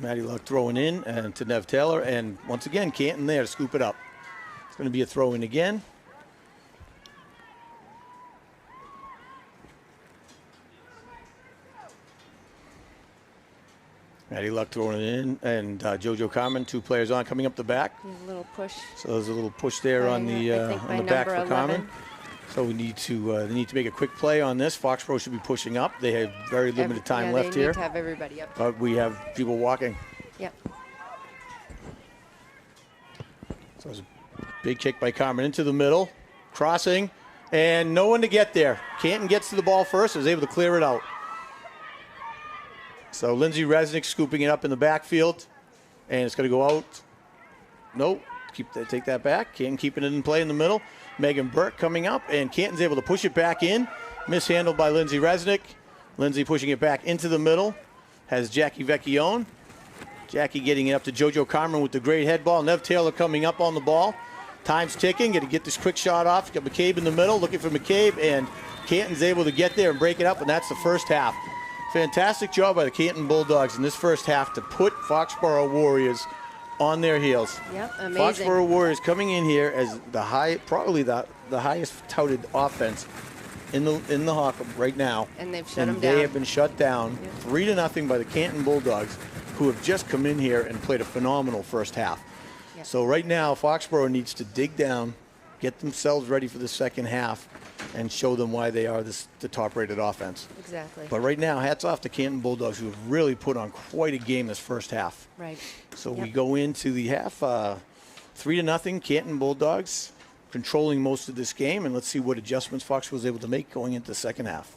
Maddie Luck throwing in and to Nev Taylor, and once again Canton there to scoop it up. It's going to be a throw in again. Maddie Luck throwing it in, and JoJo Carmen, 2 players on, coming up the back. A little push. So there's a little push there on the back for 11. Carmen. So we need to they need to make a quick play on this. Foxborough should be pushing up. They have very limited time left here. They need to have everybody up. But we have people walking. Yep. So it's a big kick by Carmen into the middle, crossing, and no one to get there. Canton gets to the ball first, is able to clear it out. So Lindsay Resnick scooping it up in the backfield, and it's going to go out. Nope. Take that back. Canton keeping it in play in the middle. Megan Burke coming up, and Canton's able to push it back in. Mishandled by Lindsay Resnick. Lindsay pushing it back into the middle. Has Jackie Vecchione. Jackie getting it up to JoJo Carmen with the great head ball. Nev Taylor coming up on the ball. Time's ticking. Got to get this quick shot off. Got McCabe in the middle, looking for McCabe, and Canton's able to get there and break it up, and that's the first half. Fantastic job by the Canton Bulldogs in this first half to put Foxborough Warriors on their heels. Yep, amazing. Foxborough Warriors coming in here as probably the highest touted offense in the Hawk right now. And they've shut them down. They have been shut down 3-0 by the Canton Bulldogs, who have just come in here and played a phenomenal first half. Yep. So right now, Foxborough needs to dig down, get themselves ready for the second half, and show them why they are the top-rated offense. Exactly. But right now, hats off to Canton Bulldogs, who have really put on quite a game this first half. Right. So we go into the half 3-0, Canton Bulldogs controlling most of this game, and let's see what adjustments Fox was able to make going into the second half.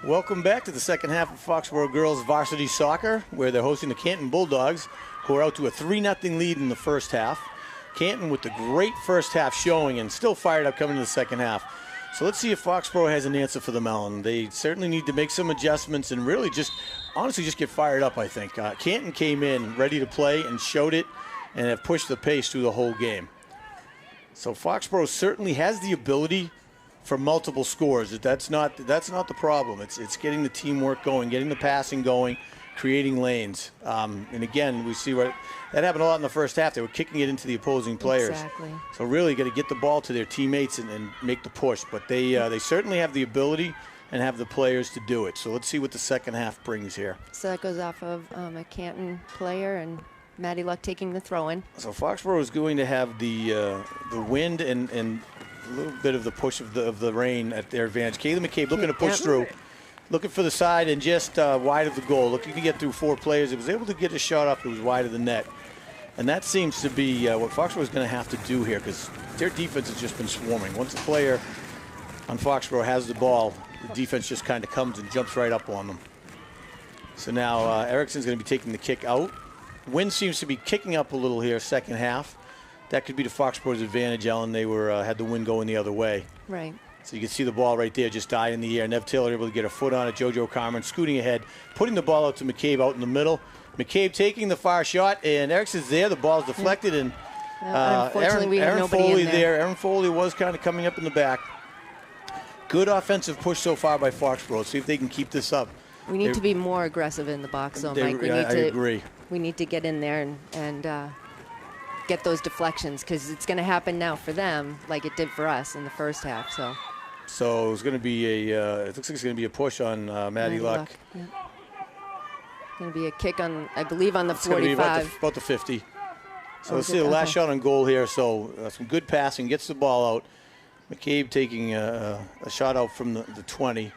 Welcome back to the second half of Foxborough Girls Varsity Soccer, where they're hosting the Canton Bulldogs, who are out to a 3-0 lead in the first half. Canton with the great first half showing and still fired up coming to the second half. So let's see if Foxborough has an answer for the Melon. They certainly need to make some adjustments and really honestly just get fired up, I think. Canton came in ready to play and showed it and have pushed the pace through the whole game. So Foxborough certainly has the ability for multiple scores. That's not the problem. It's getting the teamwork going, getting the passing going, creating lanes. And again, we see that happened a lot in the first half. They were kicking it into the opposing players. Exactly. So really got to get the ball to their teammates and make the push. But they certainly have the ability and have the players to do it. So let's see what the second half brings here. So that goes off of a Canton player and Maddie Luck taking the throw-in. So Foxborough is going to have the wind and a little bit of the push of the rain at their advantage. Kaylee McCabe looking to push through, looking for the side and just wide of the goal. Looking to get through 4 players. It was able to get a shot up. It was wide of the net. And that seems to be what Foxborough is going to have to do here because their defense has just been swarming. Once a player on Foxborough has the ball, the defense just kind of comes and jumps right up on them. So now Erickson's going to be taking the kick out. Wind seems to be kicking up a little here second half. That could be to Foxborough's advantage, Ellen. They had the wind going the other way. Right. So you can see the ball right there just die in the air. Nev Taylor able to get a foot on it. JoJo Carmen scooting ahead, putting the ball out to McCabe out in the middle. McCabe taking the far shot, and Erickson's there. The ball's deflected, and unfortunately we have Aaron nobody Foley in there. Aaron Foley was kind of coming up in the back. Good offensive push so far by Foxborough. See if they can keep this up. We need to be more aggressive in the box, though, Mike. I agree. We need to get in there and get those deflections because it's going to happen now for them like it did for us in the first half. So it's going to be it looks like it's going to be a push on Maddie Luck. Yeah. Going to be a kick on, I believe, on the it's 45. Going to be about the 50. So let's see the last shot on goal here. So some good passing, gets the ball out. McCabe taking a shot out from the 20.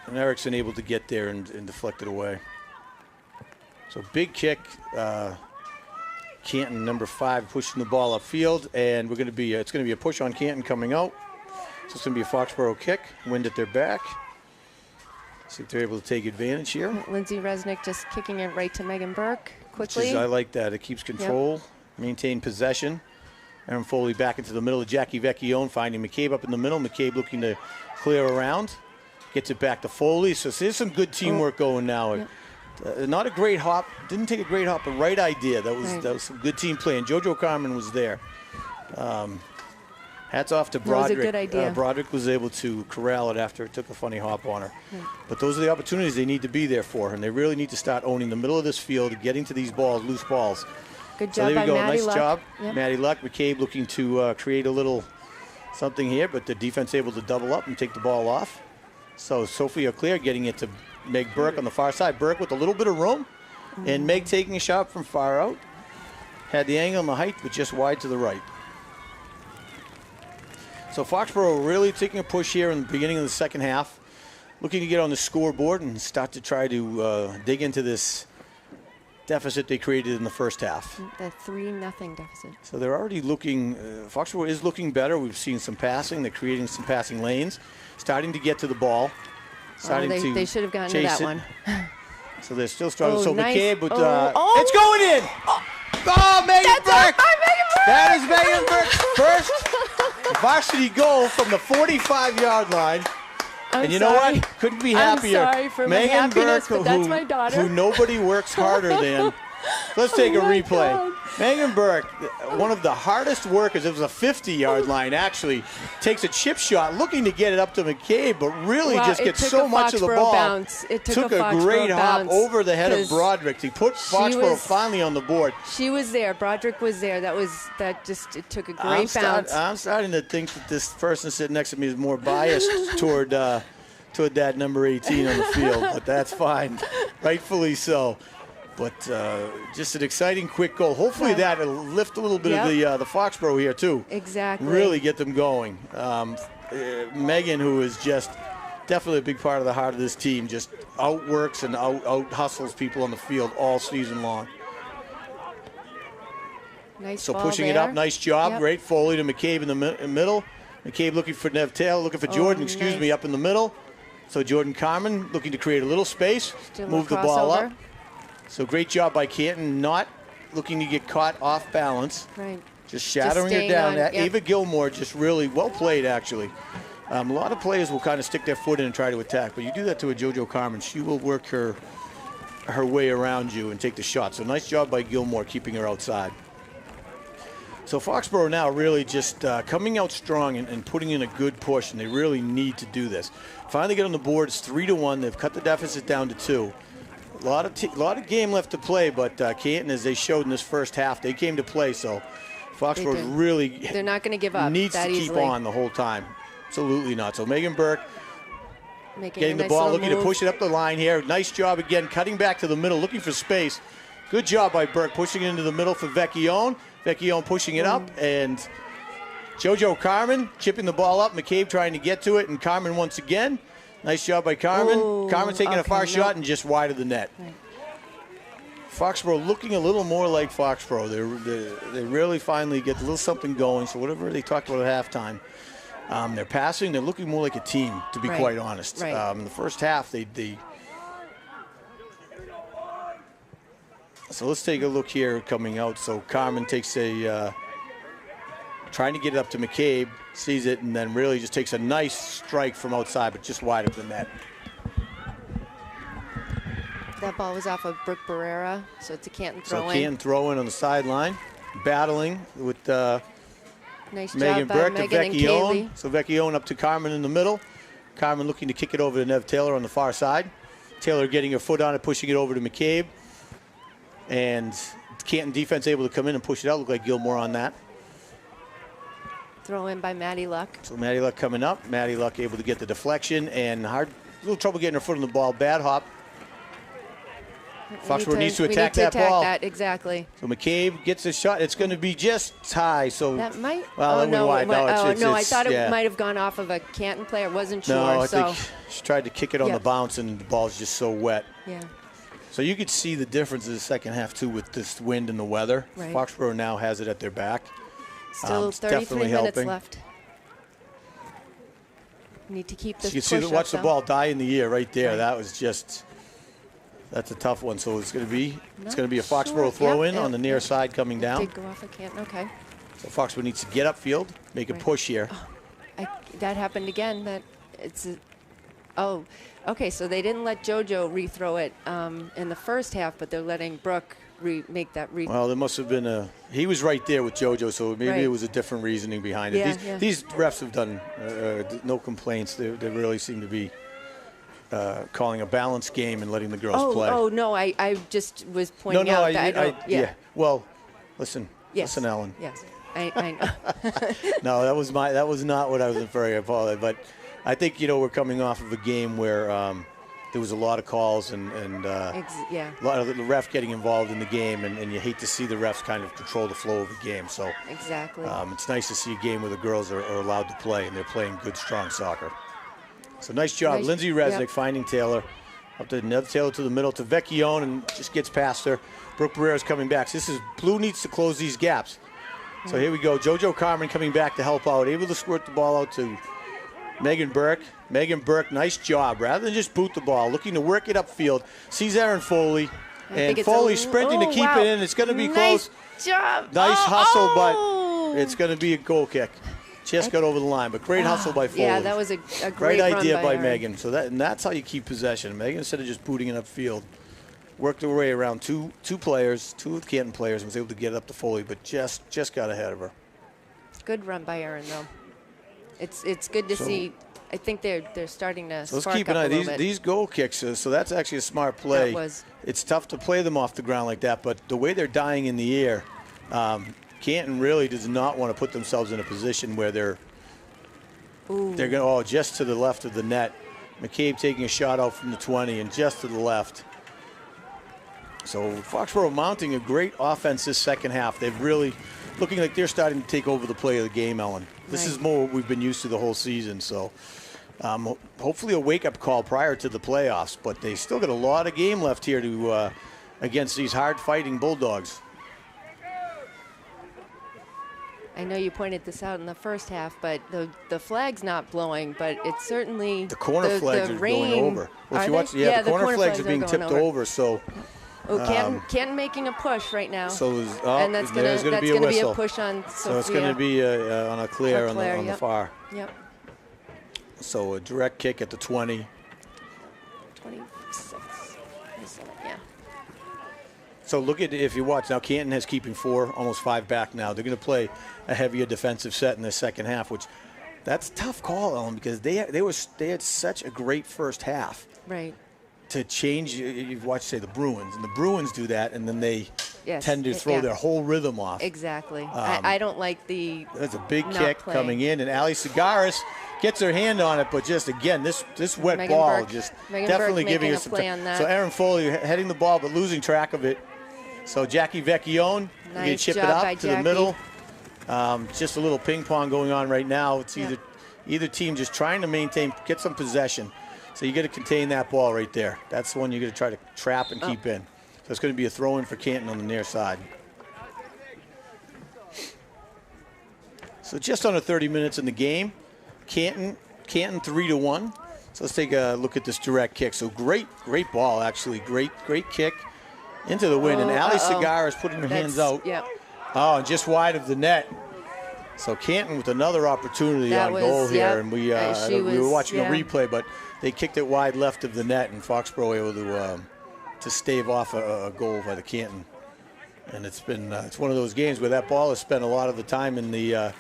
And Erickson able to get there and deflect it away. So big kick. Canton, number 5, pushing the ball upfield, and it's going to be a push on Canton coming out. So it's going to be a Foxborough kick. Wind at their back. See if they're able to take advantage here. Lindsay Resnick just kicking it right to Megan Burke quickly. I like that. It keeps control, maintain possession. Aaron Foley back into the middle of Jackie Vecchione, finding McCabe up in the middle. McCabe looking to clear around. Gets it back to Foley. So there's some good teamwork going now. Yep. Not a great hop. Didn't take a great hop, but right idea. That was some good team play. And JoJo Carmen was there. Hats off to Broderick. That was a good idea. Broderick was able to corral it after it took a funny hop on her. Right. But those are the opportunities they need to be there for. And they really need to start owning the middle of this field, getting to these balls, loose balls. Good job so there by we go. Maddie Nice Luck. job. Yep. Maddie Luck. McCabe looking to create a little something here, but the defense able to double up and take the ball off. So Sophia Clear getting it to Meg Burke on the far side. Burke with a little bit of room. And Meg taking a shot from far out. Had the angle and the height, but just wide to the right. So Foxborough really taking a push here in the beginning of the second half. Looking to get on the scoreboard and start to try to dig into this deficit they created in the first half. The 3-0 deficit. So they're already looking, Foxborough is looking better. We've seen some passing. They're creating some passing lanes. Starting to get to the ball. They should have gotten to that one. So they're still struggling. So nice. McCabe, but it's going in. Oh, Megan Burke. That is Megan Burke's first varsity goal from the 45-yard line. And you know what? Couldn't be happier. I'm sorry for Megan my happiness, Burke, but that's my daughter. who nobody works harder than. Let's take a replay. God. Megan Burke, one of the hardest workers, it was a 50-yard line actually, takes a chip shot looking to get it up to McCabe, but really just gets so much of the ball. Bounce. It took a great hop over the head of Broderick. He put Foxborough finally on the board. She was there. Broderick was there. It took a great bounce. I'm starting to think that this person sitting next to me is more biased toward that number 18 on the field, but that's fine. Rightfully so. But just an exciting, quick goal. Hopefully that'll lift a little bit of the Foxborough here, too. Exactly. Really get them going. Megan, who is just definitely a big part of the heart of this team, just outworks and out-hustles people on the field all season long. Nice so ball pushing there. it up, nice job. Great Foley to McCabe in the middle. McCabe looking for Nev Taylor, looking for Jordan, excuse me, up in the middle. So Jordan Carmen looking to create a little space, move the ball up. So great job by Canton, not looking to get caught off balance. Right. Just shattering her down. Yep. Ava Gilmore just really well played, actually. A lot of players will kind of stick their foot in and try to attack, but you do that to a JoJo Carmen, she will work her way around you and take the shot. So nice job by Gilmore keeping her outside. So Foxborough now really just coming out strong and putting in a good push, and they really need to do this. Finally get on the board. It's 3-1. They've cut the deficit down to 2. A lot of game left to play, but Canton, as they showed in this first half, they came to play. So Foxborough really they're not going to give up. Needs to keep on the whole time. Absolutely not. So Megan Burke getting the ball, looking to push it up the line here. Nice job again, cutting back to the middle, looking for space. Good job by Burke, pushing it into the middle for Vecchione. Vecchione pushing it up, and JoJo Carmen chipping the ball up. McCabe trying to get to it, and Carmen once again. Nice job by Carmen. Ooh, Carmen taking a far shot and just wide of the net. Right. Foxborough looking a little more like Foxborough. They really finally get a little something going. So whatever they talked about at halftime, they're passing. They're looking more like a team, to be quite honest. Right. In the first half, they. So let's take a look here coming out. So Carmen takes a, trying to get it up to McCabe, sees it, and then really just takes a nice strike from outside, but just wide of the net. That ball was off of Brooke Barrera, so it's a Canton throw-in. So Canton throw-in on the sideline, battling with nice Megan job by Burke to Megan and Vecchione. Kaylee. So Vecchione up to Carmen in the middle. Carmen looking to kick it over to Nev Taylor on the far side. Taylor getting her foot on it, pushing it over to McCabe. And Canton defense able to come in and push it out. Look like Gilmore on that. Throw in by Maddie Luck. So Maddie Luck coming up. Maddie Luck able to get the deflection, and little trouble getting her foot on the ball. Bad hop. Foxborough needs to attack that ball. Exactly. So McCabe gets a shot. It's going to be just high. So that might. Well, oh no! wide. I thought it might have gone off of a Canton player. Wasn't sure. No, I think she tried to kick it on Yeah. the bounce, and the ball's just so wet. Yeah. So you could see the difference in the second half, too, with this wind and the weather. Right. Foxborough now has it at their back. Still It's 33 definitely minutes helping. left. Need to keep this So you can push see, watch the up, ball die in the air right there. Right. That was just, that's a tough one. So it's going to be a Not Foxborough sure. throw-in Yep, on the near side coming down. Did go off of Canton. Okay. So Foxborough needs to get upfield, make a Right. push here. That happened again. Okay. So they didn't let JoJo rethrow it in the first half, but they're letting Brooke make that re. Well, there must have been he was right there with JoJo, so maybe Right. it was a different reasoning behind it. Yeah, These refs have done no complaints. They really seem to be calling a balanced game and letting the girls play. Oh, no, I just was pointing out that yeah. Well, listen, Yes. listen, Ellen. Yes, I know. No, that was not what I was referring. I apologize, but I think we're coming off of a game where there was a lot of calls and Yeah. a lot of the ref getting involved in the game, and you hate to see the refs kind of control the flow of the game. So Exactly. it's nice to see a game where the girls are allowed to play and they're playing good, strong soccer. So nice job, Nice. Lindsay Resnick Yep. finding Taylor. Up to Nev Taylor to the middle to Vecchione, and just gets past her. Brooke Barrera's coming back. So Blue needs to close these gaps. So here we go. JoJo Carmen coming back to help out. Able to squirt the ball out to Megan Burke. Megan Burke, nice job. Rather than just boot the ball, looking to work it upfield. Sees Aaron Foley. And Foley sprinting to keep it in. It's going to be close. Nice job. Nice hustle, but it's going to be a goal kick. Just got over the line, but great hustle by Foley. Yeah, that was a great Great run idea by Aaron. Megan. So that's how you keep possession. Megan, instead of just booting it upfield, worked her way around two players, two Canton players, and was able to get it up to Foley, but just got ahead of her. Good run by Aaron, though. It's good to see. I think they're starting to So let's spark keep an up eye. a little bit. These goal kicks, so that's actually a smart play. That was. It's tough to play them off the ground like that, but the way they're dying in the air, Canton really does not want to put themselves in a position where they're going just to the left of the net. McCabe taking a shot out from the 20 and just to the left. So Foxborough mounting a great offense this second half. They've really looking like they're starting to take over the play of the game, Ellen. This is more what we've been used to the whole season. So hopefully a wake-up call prior to the playoffs, but they still got a lot of game left here to against these hard-fighting Bulldogs. I know you pointed this out in the first half, but the flag's not blowing, but it's certainly the corner flags are rain, going over. Well, if you they? watch, Yeah, the corner flags are being going tipped over. So, oh, Canton making a push right now. so and that's going to be a push on Sophia. So it's going to be on a clear on the far. Yep. So a direct kick at the 20. 26. Yeah. So look at, if you watch now, Canton has keeping 4, almost 5 back now. They're going to play a heavier defensive set in the second half, which that's a tough call, Ellen, because they had such a great first half. Right. To change, you've watched, say, the Bruins, and the Bruins do that, and then they tend to throw their whole rhythm off. Exactly. I don't like the. That's a big kick coming in, and Ali Sagaris gets her hand on it, but just again, this wet Megan ball Burke, just Megan definitely Burke giving making us some a play time. on that. So Erin Foley heading the ball, but losing track of it. So Jackie Vecchione, nice chip it job up by to the Jackie. middle. Just a little ping pong going on right now. It's either team just trying to get some possession. So you got to contain that ball right there. That's the one you're going to try to trap and keep in. So it's going to be a throw-in for Canton on the near side. So just under 30 minutes in the game. Canton 3-1. So let's take a look at this direct kick. So great ball, actually. Great kick into the wind. And Ali Segar is putting her hands out. Yep. Oh, and just wide of the net. So Canton with another opportunity on goal here. And we were watching a replay, but they kicked it wide left of the net, and Foxborough able to stave off a goal by the Canton. And it's been it's one of those games where that ball has spent a lot of the time in the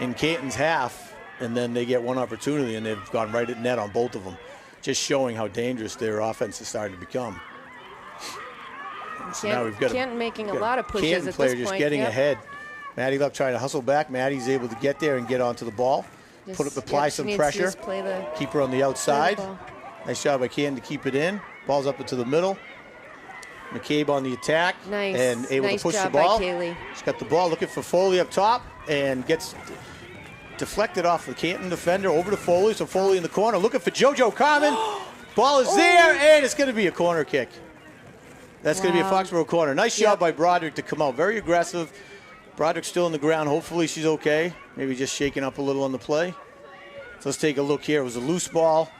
in Canton's half, and then they get one opportunity and they've gone right at net on both of them, just showing how dangerous their offense has started to become. So now we've got Canton making a lot of pushes Canton at player this point. just getting ahead. Maddie Luck trying to hustle back. Maddie's able to get there and get onto the ball. Apply some pressure. Keep her on the outside. Nice job by Canton to keep it in. Ball's up into the middle. McCabe on the attack. Nice. And able to push the ball. She's got the ball looking for Foley up top and gets deflected off the Canton defender over to Foley. So Foley in the corner looking for JoJo Carmen. Ball is there, and it's going to be a corner kick. That's going to be a Foxborough corner. Nice job by Broderick to come out. Very aggressive. Broderick's still on the ground. Hopefully she's okay. Maybe just shaking up a little on the play. So let's take a look here. It was a loose ball.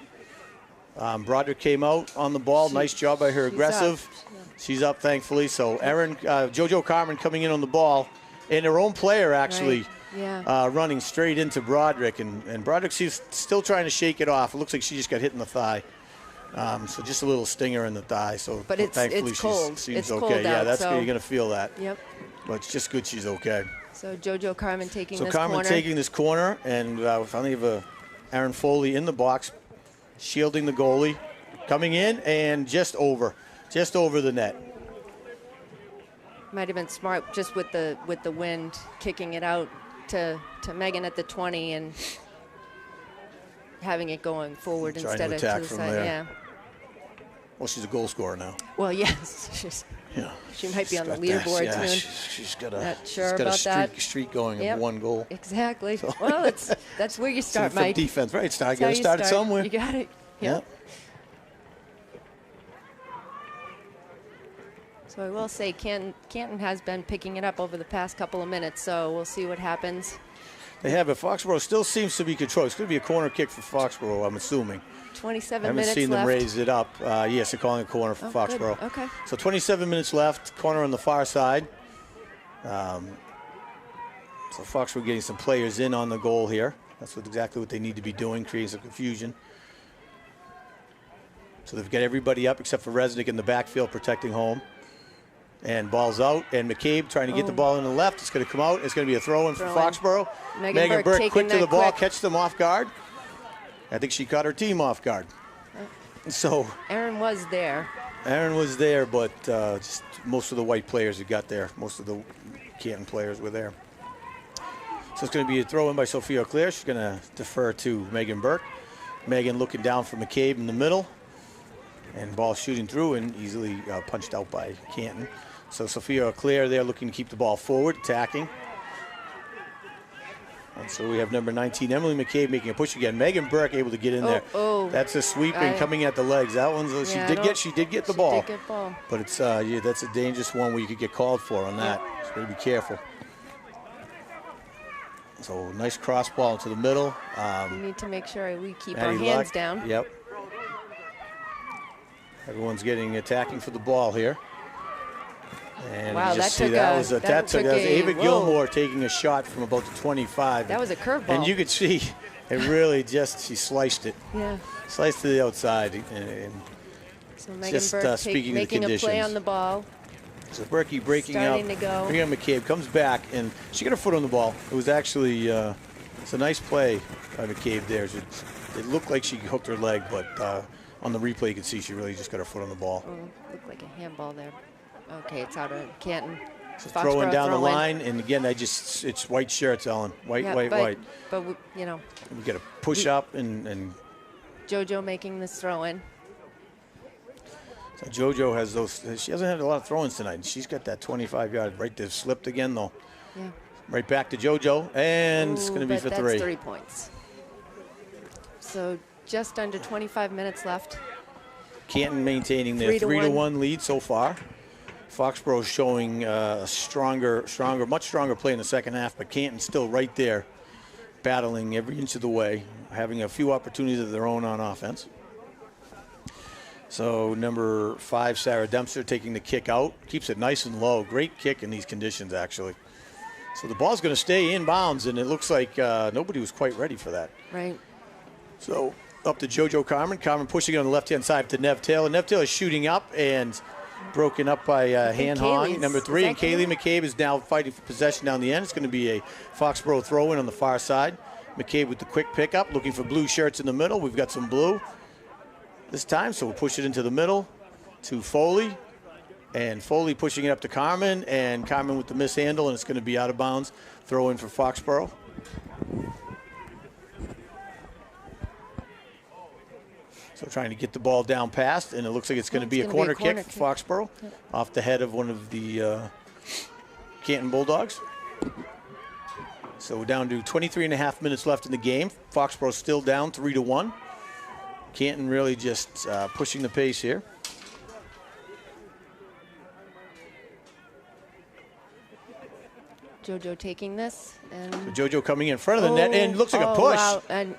Broderick came out on the ball. Nice job by her. Aggressive. She's up, thankfully. So JoJo Carmen coming in on the ball. And her own player actually running straight into Broderick. And Broderick, she's still trying to shake it off. It looks like she just got hit in the thigh. So just a little stinger in the thigh. So but thankfully it's cold. She's it's okay. Cold yeah, out, that's good. You're going to feel that. Yep. But it's just good she's okay. So JoJo Carmen taking this corner. So Carmen taking this corner, and finally have Erin Foley in the box, shielding the goalie, coming in and just over the net. Might have been smart just with the wind, kicking it out to Megan at the 20 and having it going forward instead of to the side. There. Yeah. Well, she's a goal scorer now. Well, yes. She might be on the leaderboard soon. She's got a, Not sure about that. streak going of 1 goal. Exactly. So. Well, that's where you start, Mike. Defense, right? You got to start somewhere. You got it. Yep. So I will say Canton has been picking it up over the past couple of minutes, so we'll see what happens. They have it. Foxborough still seems to be controlled. It's going to be a corner kick for Foxborough, I'm assuming. 27 minutes left. I haven't seen them raise it up. Yes, they're calling a corner for Foxborough. Good. Okay. So 27 minutes left, corner on the far side. So Foxborough getting some players in on the goal here. That's exactly what they need to be doing, creating some confusion. So they've got everybody up except for Resnick in the backfield protecting home. And ball's out, and McCabe trying to get the ball in the left. It's going to come out. It's going to be a throw-in for Foxborough. Megan Burke quick to the ball, catch them off guard. I think she caught her team off guard. So Erin was there. But just most of the white players who got there, most of the Canton players were there. So it's going to be a throw-in by Sophia Auclair. She's going to defer to Megan Burke. Megan looking down for McCabe in the middle. And ball shooting through and easily punched out by Canton. So Sophia Auclair there looking to keep the ball forward, attacking. And so we have number 19, Emily McCabe, making a push again. Megan Burke able to get in there. That's a sweeping coming at the legs. That one's she did get the ball. But it's that's a dangerous one where you could get called for on that. So you got to be careful. So nice cross ball into the middle. We need to make sure we keep Maddie our hands Luck. down. Yep. Everyone's getting attacking for the ball here. And Wow, you just that see took that a- was that took Ava whoa. Gilmore taking a shot from about the 25. That was a curveball. And you could see it really just, she sliced it. Yeah. Sliced to the outside. And So Megan just, Burke speaking of the making a play conditions. on the ball. so Berkey breaking Starting out. to go. Bringing up McCabe, comes back, and she got her foot on the ball. It was actually, it's a nice play by McCabe there. It looked like she hooked her leg, but on the replay you could see she really just got her foot on the ball. Oh, looked like a handball there. Okay, it's out of Canton. So Foxborough throwing down the throw-in. line, and again, it's white shirts, Ellen. White, Yeah, white, but, white. But, you know, We got to push up, and JoJo making this throw in. so JoJo has those. She hasn't had a lot of throw-ins tonight. She's got that 25-yard right there, slipped again, though. Yeah. Right back to JoJo, and it's going to be But for that's 3. 3 points. So just under 25 minutes left. Canton maintaining their 3-1 lead so far. Foxborough showing much stronger play in the second half, but Canton still right there, battling every inch of the way, having a few opportunities of their own on offense. So number 5, Sarah Dempster, taking the kick out, keeps it nice and low. Great kick in these conditions, actually. So the ball's going to stay in bounds, and it looks like nobody was quite ready for that. Right. So up to JoJo Carmen. Carmen pushing it on the left-hand side to Nev Taylor. Nev Taylor shooting up and broken up by Han Hong, number 3. And Kaylee McCabe is now fighting for possession down the end. It's going to be a Foxborough throw-in on the far side. McCabe with the quick pickup, looking for blue shirts in the middle. We've got some blue this time, so we'll push it into the middle to Foley. And Foley pushing it up to Carmen, and Carmen with the mishandle, and it's going to be out of bounds. Throw in for Foxborough. So trying to get the ball down past, and it looks like it's going to be a corner kick for Foxborough, off the head of one of the Canton Bulldogs. So we're down to 23.5 minutes left in the game. Foxborough still down 3-1. Canton really just pushing the pace here. JoJo taking this. And So JoJo coming in front of the net, and looks like a push. Wow. And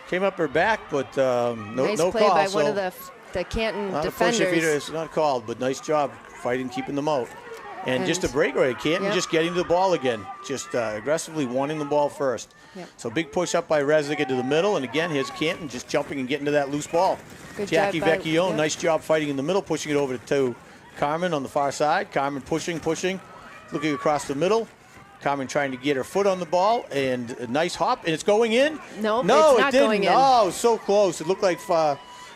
Came up her back, but nice no play call. by So one of the Canton not defenders. a push if it's not called, but nice job fighting, keeping them out. And just a breakaway. Canton just getting to the ball again, just aggressively wanting the ball first. Yep. So big push up by Resnick into the middle, and again, here's Canton just jumping and getting to that loose ball. Good Jackie job by- Vecchione, yep. nice job fighting in the middle, pushing it over to Carmen on the far side. Carmen pushing, looking across the middle. Carmen trying to get her foot on the ball, and a nice hop, and it's going in. No, it it's not didn't. going in. Oh, so close. It looked like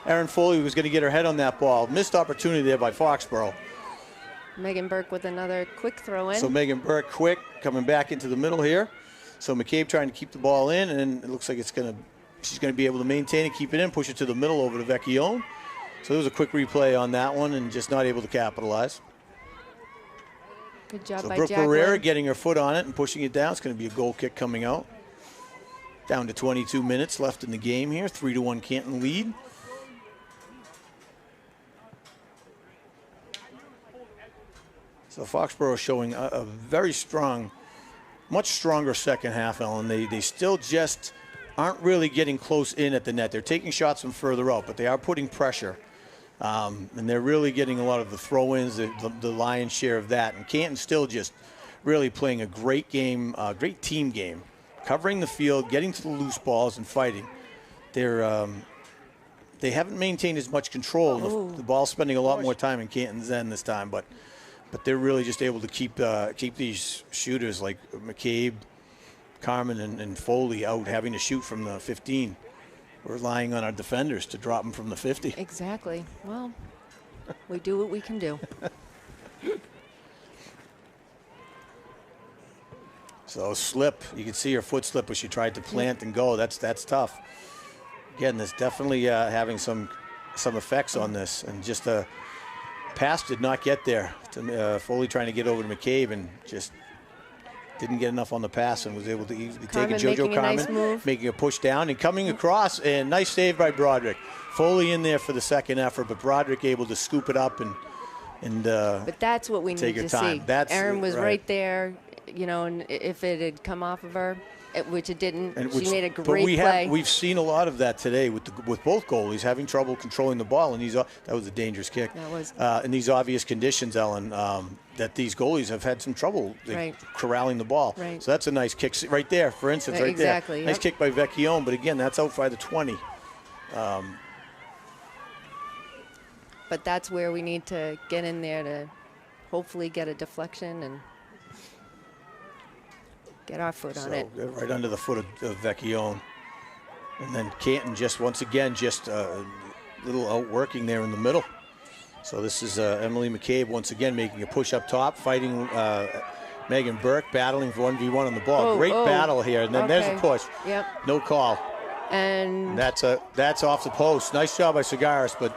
Erin Foley was going to get her head on that ball. Missed opportunity there by Foxborough. Megan Burke with another quick throw in. So Megan Burke quick coming back into the middle here. So McCabe trying to keep the ball in, and it looks like she's going to be able to maintain it, keep it in, push it to the middle over to Vecchione. So there was a quick replay on that one, and just not able to capitalize. Good job So by Brooke Jacqueline. Barrera getting her foot on it and pushing it down. It's going to be a goal kick coming out. Down to 22 minutes left in the game here. 3-1 Canton lead. So Foxborough showing a very strong, much stronger second half, Ellen. They still just aren't really getting close in at the net. They're taking shots from further out, but they are putting pressure. And they're really getting a lot of the throw-ins, the lion's share of that. And Canton still just really playing a great game, a great team game, covering the field, getting to the loose balls and fighting. They haven't maintained as much control. The ball's spending a lot more time in Canton's end this time, but they're really just able to keep these shooters like McCabe, Carmen, and Foley out, having to shoot from the 15. We're relying on our defenders to drop them from the 50. Exactly. Well, we do what we can do. So slip, you can see her foot slip as she tried to plant and go. That's tough. Again, this definitely having some effects on this, and just a pass did not get there. Foley trying to get over to McCabe and just didn't get enough on the pass, and was able to easily take it. JoJo Carmen making a push down and coming across, and nice save by Broderick. Foley in there for the second effort, but Broderick able to scoop it up and but that's what we need to see. Erin was right there and if it had come off of her, which it didn't, And she made a but great play. we've seen a lot of that today with both goalies having trouble controlling the ball, and that was a dangerous kick. That was. In these obvious conditions, Ellen, that these goalies have had some trouble corralling the ball. Right. So that's a nice kick right there, for instance, right exactly, there. Nice kick by Vecchione, but again, that's out by the 20. But that's where we need to get in there to hopefully get a deflection and get our foot on it. Right under the foot of Vecchione. And then Canton once again, a little outworking there in the middle. So this is Emily McCabe once again making a push up top, fighting Megan Burke, battling for 1v1 on the ball. Great battle here. And then there's a push. Yep. No call. And that's off the post. Nice job by Sagaris, but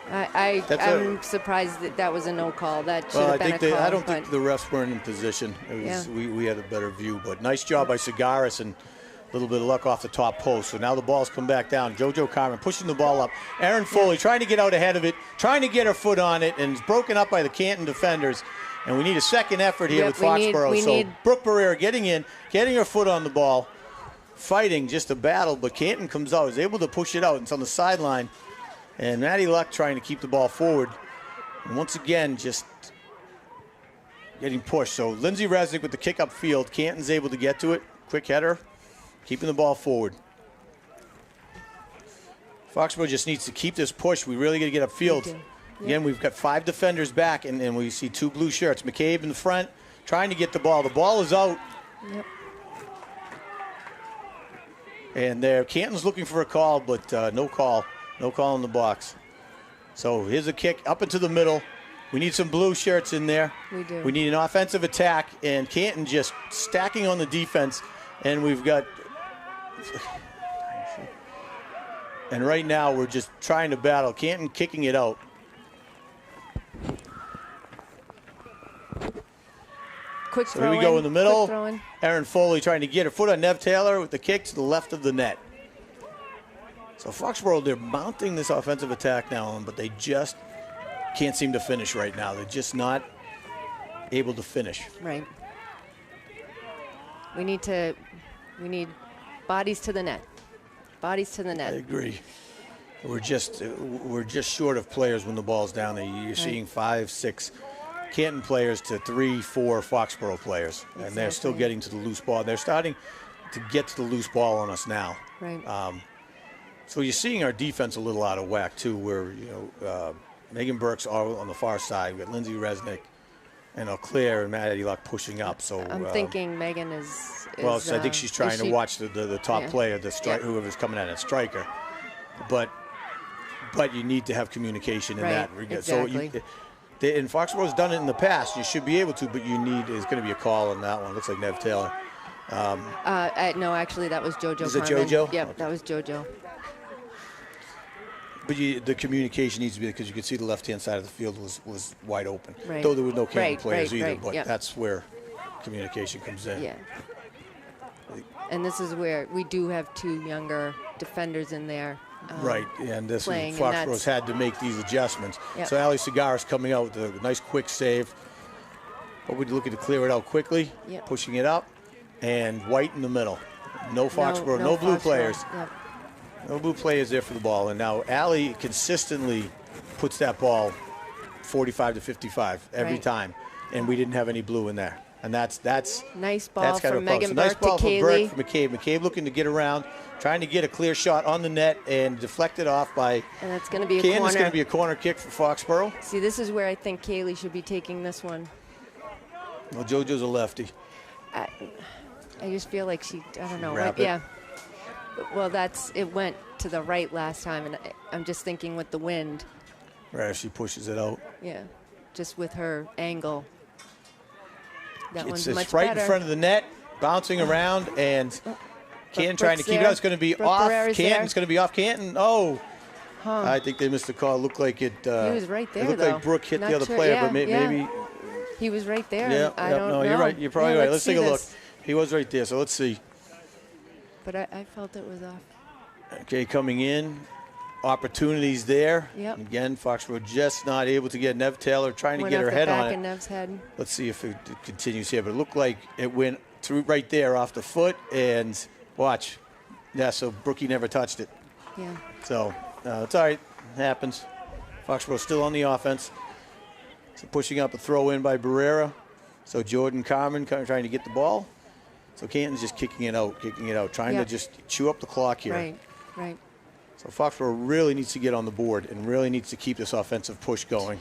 I'm surprised that was a no call. That should have been a call. I don't think the refs weren't in position. We had a better view, but nice job by Sagaris and a little bit of luck off the top post. So now the ball's come back down. JoJo Carmen pushing the ball up. Erin Foley trying to get out ahead of it, trying to get her foot on it, and it's broken up by the Canton defenders. And we need a second effort here with Foxborough. So Brooke Barrera getting in, getting her foot on the ball, fighting just a battle, but Canton comes out, is able to push it out. It's on the sideline. And Maddie Luck trying to keep the ball forward. And once again, just getting pushed. So Lindsay Resnick with the kick up field. Canton's able to get to it. Quick header, keeping the ball forward. Foxborough just needs to keep this push. We really got to get upfield. Yep. Again, we've got 5 defenders back, and we see 2 blue shirts. McCabe in the front, trying to get the ball. The ball is out. Yep. And there, Canton's looking for a call, but no call. No call in the box. So here's a kick up into the middle. We need some blue shirts in there. We do. We need an offensive attack, and Canton just stacking on the defense. And we've got... And right now, we're just trying to battle. Canton kicking it out. Quick so throw here we go in the middle. Erin Foley trying to get her foot on Nev Taylor with the kick to the left of the net. So Foxborough, they're mounting this offensive attack now, but they just can't seem to finish right now. They're just not able to finish. Right. We need bodies to the net. Bodies to the net. I agree. We're just short of players when the ball's down there. You're seeing 5, 6 Canton players to 3, 4 Foxborough players, and they're still getting to the loose ball. They're starting to get to the loose ball on us now. Right. So you're seeing our defense a little out of whack too, where Megan Burke's all on the far side. We've got Lindsay Resnick and Claire and Maddie Luck pushing up. So I'm thinking Megan is well, so I think she's trying to watch the top player, whoever's coming at it, striker. But you need to have communication in that regard. Exactly. So and Foxborough's done it in the past. You should be able to, but there's going to be a call on that one. Looks like Nev Taylor. No, actually, that was JoJo. Is it JoJo? Yep, that was JoJo. But the communication needs to be, because you could see the left-hand side of the field was wide open. Right. Though there were no Canton players either, right, but yep. that's where communication comes in. Yeah. And this is where we do have 2 younger defenders in there. Right, and this is playing, Foxborough's had to make these adjustments. Yep. So Ali Sagaris coming out with a nice quick save. But we're looking to clear it out quickly, pushing it up, and White in the middle. No Foxborough, no blue players. Yep. No blue players there for the ball. And now Allie consistently puts that ball 45 to 55 every time. And we didn't have any blue in there. And that's nice ball from Megan Burke. Nice ball from Kaylee. Burke, McCabe. McCabe looking to get around, trying to get a clear shot on the net and deflect it off by and that's going to be a Canton. corner. It's going to be a corner kick for Foxborough. See, this is where I think Kaylee should be taking this one. Well, JoJo's a lefty. I just feel like I don't know. Wrap it. Yeah. Well, it went to the right last time, and I'm just thinking with the wind. Right, she pushes it out. Yeah, just with her angle. That one's it's much right better. in front of the net, bouncing around, and Canton trying to keep it out. It's going to be Brooke off Barrera's Canton. It's going to be off Canton. Oh, huh. I think they missed the call. It looked like it. He was right there, It looked though. like Brooke hit Not the other sure. player, Yeah, but maybe. He was right there. Yeah, I don't know. you're right. You're probably right. Let's take a look. He was right there, so let's see. But I felt it was off. Okay, coming in. opportunities there. Yep. Again, Foxborough just not able to get Nev Taylor trying to Went get off her the head back on of it. Nev's head. Let's see if it continues here, but it looked like it went through right there off the foot, and watch. Yeah, so Brookie never touched it. Yeah. So it's all right. It happens. Foxborough still on the offense. So pushing up a throw in by Barrera. So Jordan Carmen trying to get the ball. So Canton's just kicking it out, trying to just chew up the clock here. Right, right. So Foxborough really needs to get on the board and really needs to keep this offensive push going.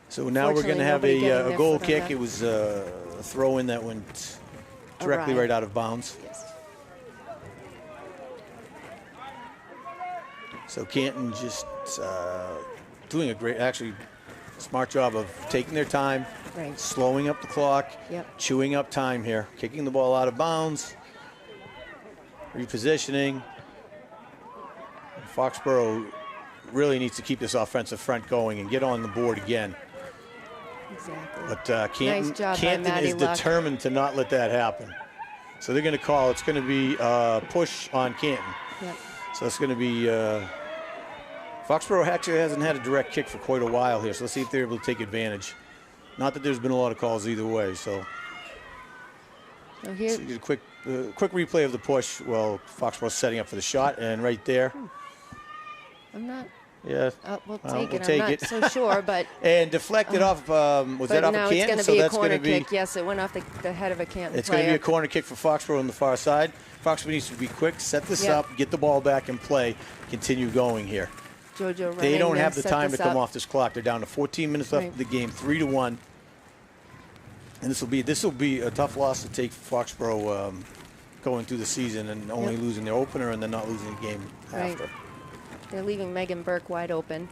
So now we're going to have a goal kick. It was a throw in that went directly right out of bounds. Yes. So Canton just doing a great, actually smart job of taking their time, Right. slowing up the clock, Yep. chewing up time here, kicking the ball out of bounds, repositioning. And Foxborough really needs to keep this offensive front going and get on the board again. Exactly. But Canton, Nice job by Canton Maddie is Luck. determined to not let that happen. So they're going to call. It's going to be push on Canton. Yep. So it's going to be Foxborough actually hasn't had a direct kick for quite a while here. So let's see if they're able to take advantage. Not that there's been a lot of calls either way. So So here, see a quick replay of the push. Well, Foxborough's setting up for the shot, and right there. I'm not. Yeah. We'll Well, take we'll it. take I'm not it. so sure, but. And deflected off. Was that But off now of it's Canton? going to So be a that's corner going to be. kick. Yes, it went off the head of a Canton It's going to player. be a corner kick for Foxborough on the far side. Foxborough needs to be quick, set this Yep. up, get the ball back and play, continue going here. Jojo running They don't to have the set time to this come up. off this clock. They're down to 14 minutes left Right. of the game, 3-1. And this will be a tough loss to take for Foxborough going through the season and only Yep. losing their opener and then not losing the game Right. after. They're leaving Megan Burke wide open.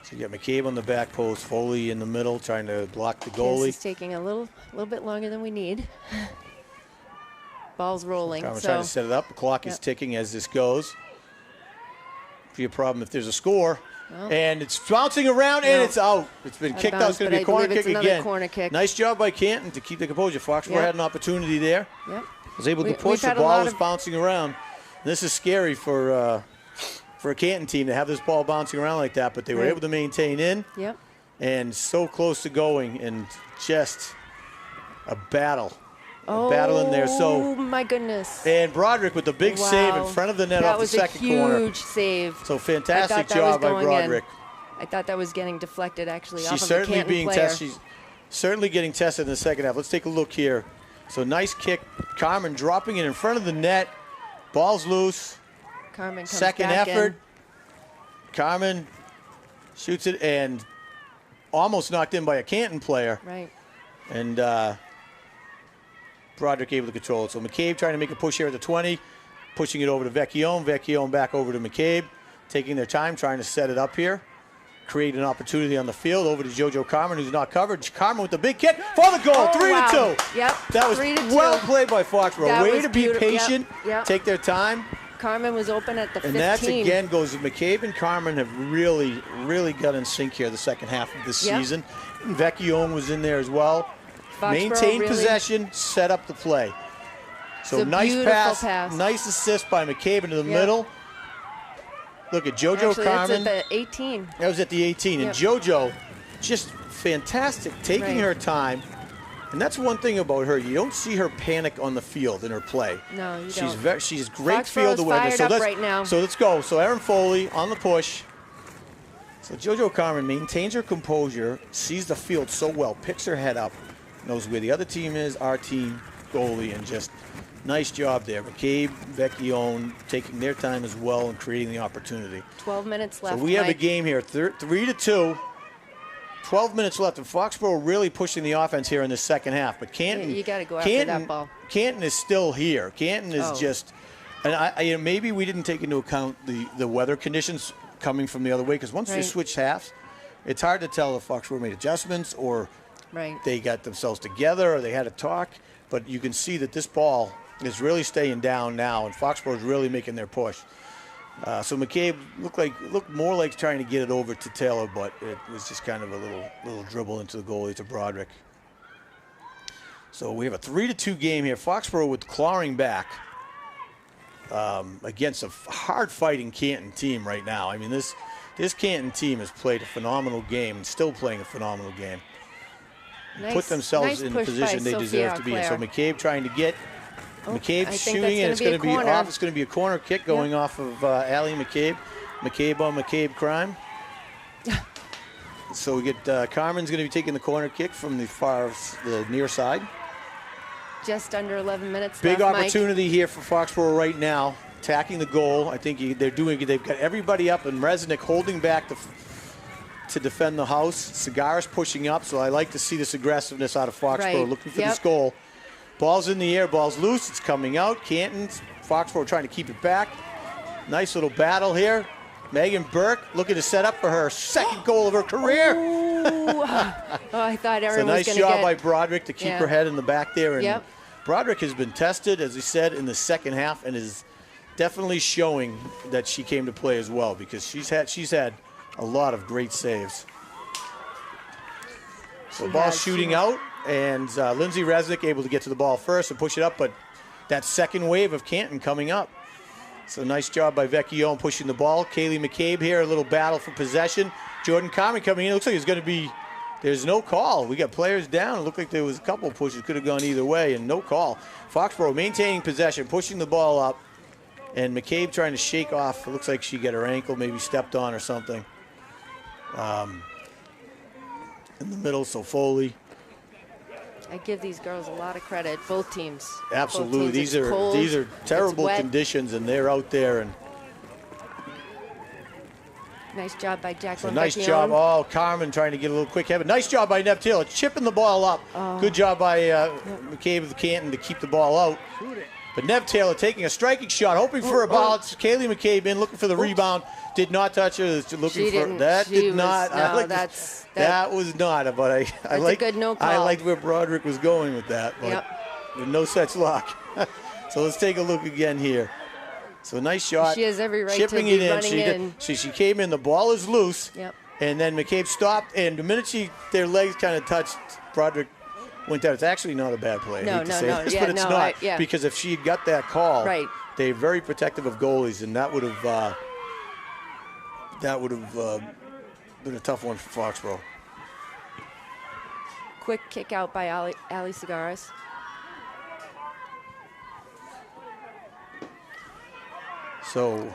So you got McCabe on the back post, Foley in the middle trying to block the This goalie. is taking a little bit longer than we need. Ball's rolling. Carmen So trying to set it up. The clock is Yep. ticking as this goes. Be a problem if there's a score. Well, And it's bouncing around and No. it's out. It's been Out of kicked out. bounds, It's going but to be a I corner believe it's kick another again. corner kick. Nice job by Canton to keep the composure. Foxborough Yep. had an opportunity there. Yep. Was able to We've push. The had a ball lot was of- bouncing around. This is scary for a Canton team to have this ball bouncing around like that, but they were Right. able to maintain in Yep. and so close to going and just a battle. Oh, A battle in there. So my goodness. and Broderick with the big save in Wow. front of the net That off the was a second corner. huge save. So fantastic I thought that job was by going in. Broderick. I thought that was getting deflected actually off She's of a certainly Canton being player. tested. She's certainly getting tested in the second half. Let's take a look here. So nice kick. Carmen dropping it in front of the net. Ball's loose. Carmen comes Second back effort. in. Carmen shoots it and almost knocked in by a Canton player. Right. And Broderick able to control it. So McCabe trying to make a push here at the 20. Pushing it over to Vecchione. Vecchione back over to McCabe. Taking their time, trying to set it up here. Create an opportunity on the field. Over to JoJo Carmen, who's not covered. Carmen with the big kick for the goal. Oh, 3-2. wow. Yep. That was 3-2. well played by Foxborough. That Way was to be beautiful. Yep. patient. Yep. Take their time. Carmen was open at the And 15. that's again goes McCabe and Carmen have really, really got in sync here the second half of this Yep. season. And Vecchione was in there as well. Foxborough Maintain really- possession, set up the play. So It's a nice beautiful pass, nice assist by McCabe into the Yep. middle. Look at JoJo Actually, Carmen. that's at the 18. That was at the 18. Yep. And JoJo, just fantastic, taking Right. her time. And that's one thing about her. You don't see her panic on the field in her play. No, you she's don't. she's great Foxborough's field awareness. fired up let's, right now. So let's go. So Erin Foley on the push. So JoJo Carmen maintains her composure, sees the field so well, picks her head up, knows where the other team is, our team, goalie, and just nice job there. McCabe, Vecchione taking their time as well and creating the opportunity. 12 minutes So left. we have a Mike. game here, 3-2. 12 minutes left, and Foxborough really pushing the offense here in the second half. But Canton, You gotta go after that ball. Canton is still here. Canton is Oh. just, and maybe we didn't take into account the weather conditions coming from the other way, because once they Right. switched halves, it's hard to tell if Foxborough made adjustments or Right. they got themselves together or they had a talk. But you can see that this ball is really staying down now, and Foxborough is really making their push. So McCabe looked more like trying to get it over to Taylor, but it was just kind of a little dribble into the goalie to Broderick. So we have a 3-2 game here. Foxborough with clawing back against a hard-fighting Canton team right now. I mean, this Canton team has played a phenomenal game and still playing a phenomenal game. Put themselves in the position they deserve to be in. So McCabe trying to get McCabe shooting, and it's going to be off. It's going to be a corner kick going off of Allie McCabe. McCabe on McCabe crime. So we get Carmen's going to be taking the corner kick from the near side. Just under 11 minutes Big left, opportunity Mike. here for Foxborough right now, attacking the goal. I think they're doing it. They've got everybody up, and Resnick holding back to defend the house. Cigaris pushing up, so I like to see this aggressiveness out of Foxborough, looking for this goal. Ball's in the air, ball's loose, it's coming out. Canton's, Foxborough trying to keep it back. Nice little battle here. Megan Burke looking to set up for her second goal of her career. I thought everyone was going to get... It's a nice job by Broderick to keep her head in the back there. And Broderick has been tested, as he said, in the second half, and is definitely showing that she came to play as well, because she's had a lot of great saves. So ball shooting out, and Lindsay Resnick able to get to the ball first and push it up, but that second wave of Canton coming up. So nice job by Vecchione pushing the ball. Kaylee McCabe here, a little battle for possession. Jordan Carmen coming in. It looks like it's going to be, there's no call. We got players down. It looked like there was a couple of pushes. Could have gone either way, and no call. Foxborough maintaining possession, pushing the ball up, and McCabe trying to shake off. It looks like she got her ankle maybe stepped on or something. In the middle, so Foley. I give these girls a lot of credit, both teams. Absolutely. Both teams. These are terrible conditions, and they're out there. And nice job by Jacqueline. Nice job. Oh, Carmen trying to get a little quick heaven. Nice job by Nev Taylor, chipping the ball up. Good job by McCabe of Canton to keep the ball out. But Nev Taylor taking a striking shot, hoping for a ball. It's Kaylee McCabe in, looking for the rebound. Did not touch her. Looking for that. Did not. That was not. But I like. A good no call. I liked where Broderick was going with that. But with no such luck. So let's take a look again here. So nice shot. She has every right chipping to be it running in. She came in. The ball is loose. Yep. And then McCabe stopped. And the minute their legs kind of touched, Broderick went down. It's actually not a bad play. I hate to say this, but it's not. Because if she had got that call, they're very protective of goalies, and that would have been a tough one for Foxborough. Quick kick out by Ali Cigaris. So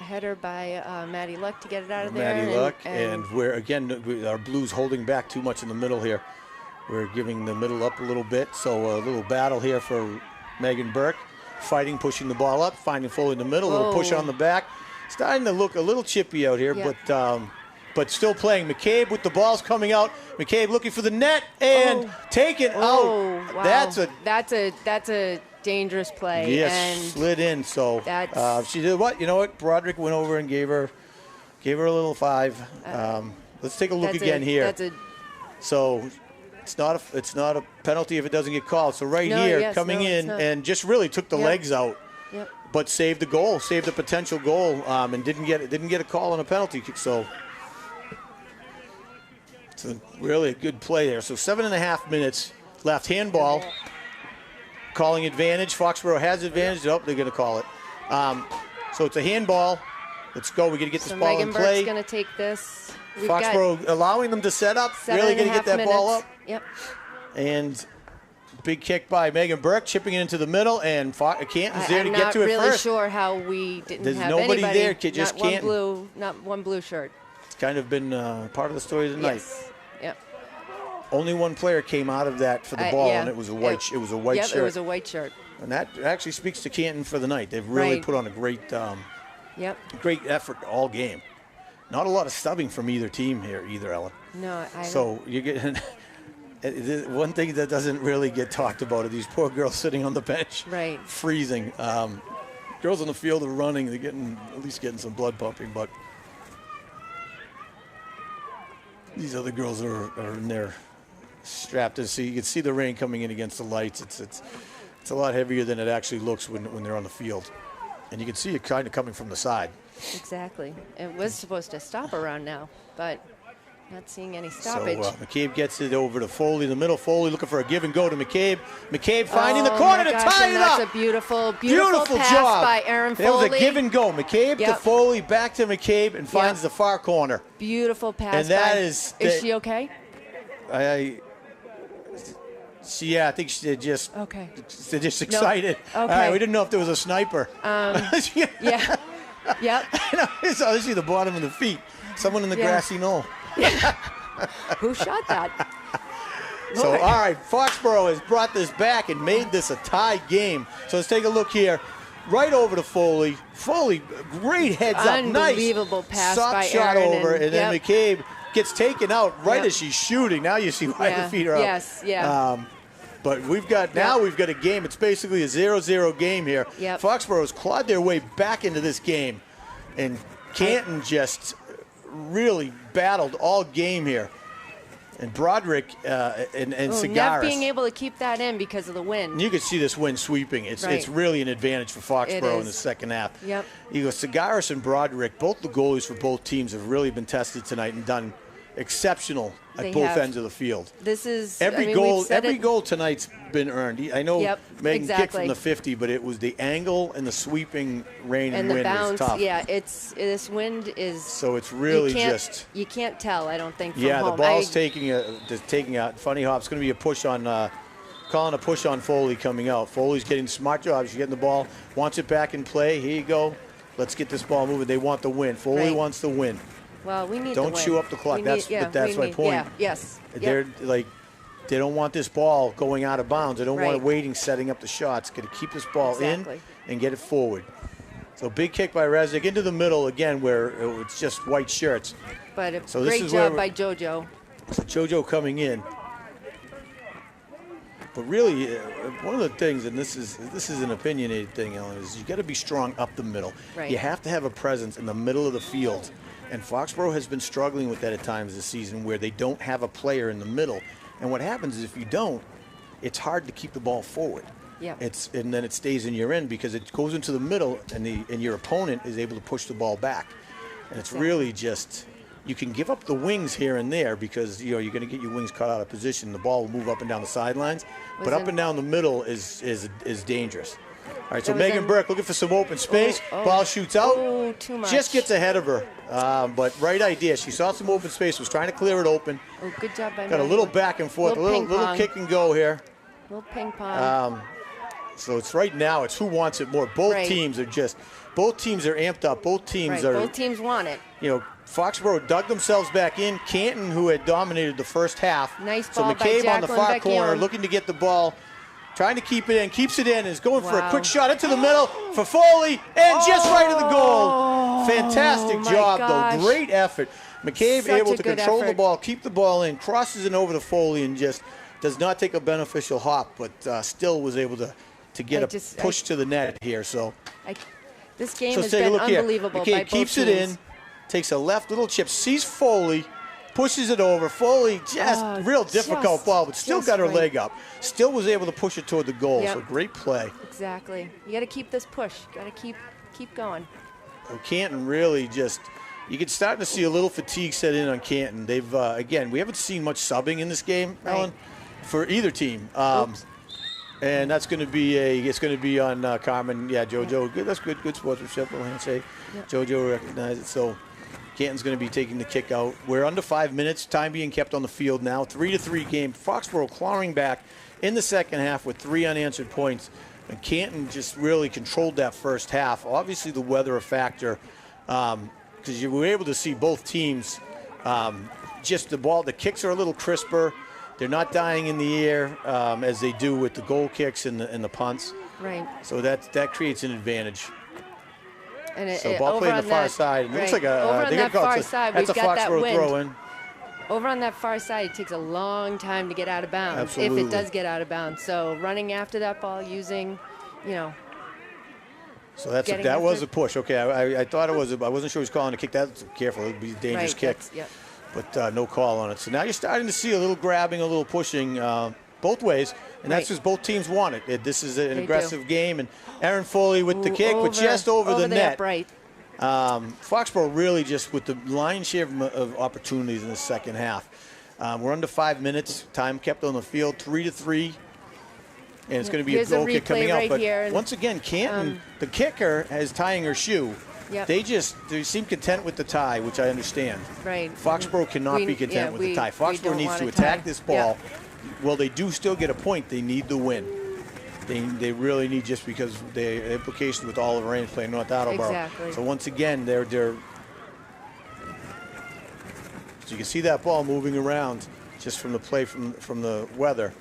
a header by Maddie Luck to get it out of there. Maddie Luck, and we're again our Blues holding back too much in the middle here. We're giving the middle up a little bit, so a little battle here for Megan Burke, fighting, pushing the ball up, finding Foley in the middle, a little push on the back. Starting to look a little chippy out here, but still playing. McCabe with the balls coming out. McCabe looking for the net and taken out. Wow. That's a dangerous play. Yes, and slid in. So she did what? You know what? Broderick went over and gave her a little 5. Let's take a look again here. So it's not a penalty if it doesn't get called. So coming in and just really took the legs out. Yep. But saved the goal, saved a potential goal, and didn't get a call on a penalty kick. So it's really a good play there. So 7.5 minutes left. Handball, calling advantage. Foxborough has advantage. Oh, they're going to call it. So it's a handball. Let's go. We're going to get this ball Megan in play. Burke's going to take this. Foxborough allowing them to set up. Really going to get that ball up. Yep. And big kick by Megan Burke, chipping it into the middle, and Canton's there to get to it first. I'm not really sure how we didn't There's have nobody anybody. there, just Canton. Not one blue shirt. It's kind of been part of the story of the night. Yes. Yep. Only one player came out of that for the ball, and it was a white. It was a white shirt. It was a white shirt. And that actually speaks to Canton for the night. They've really put on a great, great effort all game. Not a lot of stubbing from either team here, Ellen. No, So you're getting. One thing that doesn't really get talked about are these poor girls sitting on the bench, freezing. Girls on the field are running; they're at least getting some blood pumping. But these other girls are in there, strapped in. So you can see the rain coming in against the lights. It's a lot heavier than it actually looks when they're on the field, and you can see it kind of coming from the side. Exactly. It was supposed to stop around now, but Not seeing any stoppage. So McCabe gets it over to Foley in the middle. Foley looking for a give and go to McCabe. McCabe finding the corner to tie it up. That's a beautiful pass job by Aaron Foley. It was a give and go. McCabe to Foley, back to McCabe, and finds the far corner. Beautiful pass. And that is she okay? I think she's just excited. No. Okay. All right, we didn't know if there was a sniper. Yeah. Yep. I see the bottom of the feet. Someone in the grassy knoll. Who shot that? So, all right, Foxborough has brought this back and made this a tie game. So let's take a look here. Right over to Foley. Foley, great heads up. Unbelievable pass soft by shot Aaron. over, and then McCabe gets taken out right as she's shooting. Now you see why the feet are up. Yes, yeah. But we've got a game. It's basically a 0-0 game here. Yep. Foxborough's clawed their way back into this game, and Canton just really battled all game here. And Broderick and Cigaris. Not being able to keep that in because of the wind. You can see this wind sweeping. It's really an advantage for Foxborough in the second half. Yep. You go Cigaris and Broderick, both the goalies for both teams have really been tested tonight and done exceptional at both ends of the field. This is every goal tonight's been earned. I know Megan kicked from the 50, but it was the angle and the sweeping rain and wind bounce, was tough. Yeah, this wind is. So it's really you can't tell. I don't think. From the home. ball's taking a funny hop. It's going to be a push on. Calling a push on Foley coming out. Foley's getting a smart job. She's getting the ball, wants it back in play. Here you go. Let's get this ball moving. They want the win. Foley wants the win. Well, we need Don't the win. chew up the clock. That's my point. Yeah, yes. They're they don't want this ball going out of bounds. They don't want it waiting, setting up the shots. Got to keep this ball in and get it forward. So big kick by Resnick into the middle again, where it's just white shirts. But great job by JoJo. So JoJo coming in. But really, one of the things, and this is an opinionated thing, Ellen, is you got to be strong up the middle. Right. You have to have a presence in the middle of the field. And Foxborough has been struggling with that at times this season, where they don't have a player in the middle. And what happens is if you don't, it's hard to keep the ball forward. Yeah. And then it stays in your end because it goes into the middle, and your opponent is able to push the ball back. And it's really just, you can give up the wings here and there because you're going to get your wings caught out of position. The ball will move up and down the sidelines, but up and down the middle is dangerous. All right, so Megan Burke looking for some open space. Ball shoots out. Oh, too much. Just gets ahead of her. But right idea. She saw some open space, was trying to clear it open. Oh, good job by Got a little back and forth, a little kick and go here. Little ping pong. So it's right now, it's who wants it more. Both teams are amped up. Both teams Both teams want it. Foxborough dug themselves back in. Canton, who had dominated the first half. Nice ball by McCabe on the far Jacqueline corner, Vecchione. looking to get the ball. Trying to keep it in, keeps it in, is going for a quick shot into the middle for Foley, and just right of the goal. Fantastic job, though. Great effort. McCabe able to control the ball, keep the ball in, crosses it over to Foley, and just does not take a beneficial hop, but still was able to get a push to the net here. So this game has been unbelievable. McCabe keeps it in, takes a left little chip, sees Foley, pushes it over. Foley real difficult ball, but still got her leg up. Still was able to push it toward the goal. So great play. Exactly. You got to keep this push. Got to keep going. Well, Canton really just, you can start to see a little fatigue set in on Canton. They've again, we haven't seen much subbing in this game, Ellen, for either team. And that's going to be on Carmen. Yeah, JoJo. Good. That's good sportsmanship. We'll handshake. JoJo recognized it. So Canton's going to be taking the kick out. We're under 5 minutes. Time being kept on the field now. 3-3 game. Foxborough clawing back in the second half with 3 unanswered points. And Canton just really controlled that first half. Obviously, the weather a factor because you were able to see both teams. Just the kicks are a little crisper. They're not dying in the air as they do with the goal kicks and the punts. Right. So that creates an advantage. And so ball played on the far side. It looks like over on that far side, we've got that wind. Throw in. Over on that far side, it takes a long time to get out of bounds. Absolutely. If it does get out of bounds. So running after that ball, using, So that was a push. Okay, I thought it was. I wasn't sure he was calling a kick. That's careful. It would be a dangerous kick. But no call on it. So now you're starting to see a little grabbing, a little pushing both ways. And that's just both teams want it. This is an aggressive game. And Aaron Foley with the kick, but just over the net. Upright. Foxborough really just with the lion's share of opportunities in the second half. We're under 5 minutes. Time kept on the field, 3-3. And it's going to be Here's a goal a kick coming replay out. right But here. once again, Canton, the kicker, is tying her shoe. Yep. They seem content with the tie, which I understand. Right. Foxborough cannot be content with the tie. Foxborough needs to attack this ball. Yep. Well, they do still get a point. They need the win. They really need, just because the implications with Oliver Ames playing North Attleboro. Exactly. So once again, they're so you can see that ball moving around just from the play from the weather.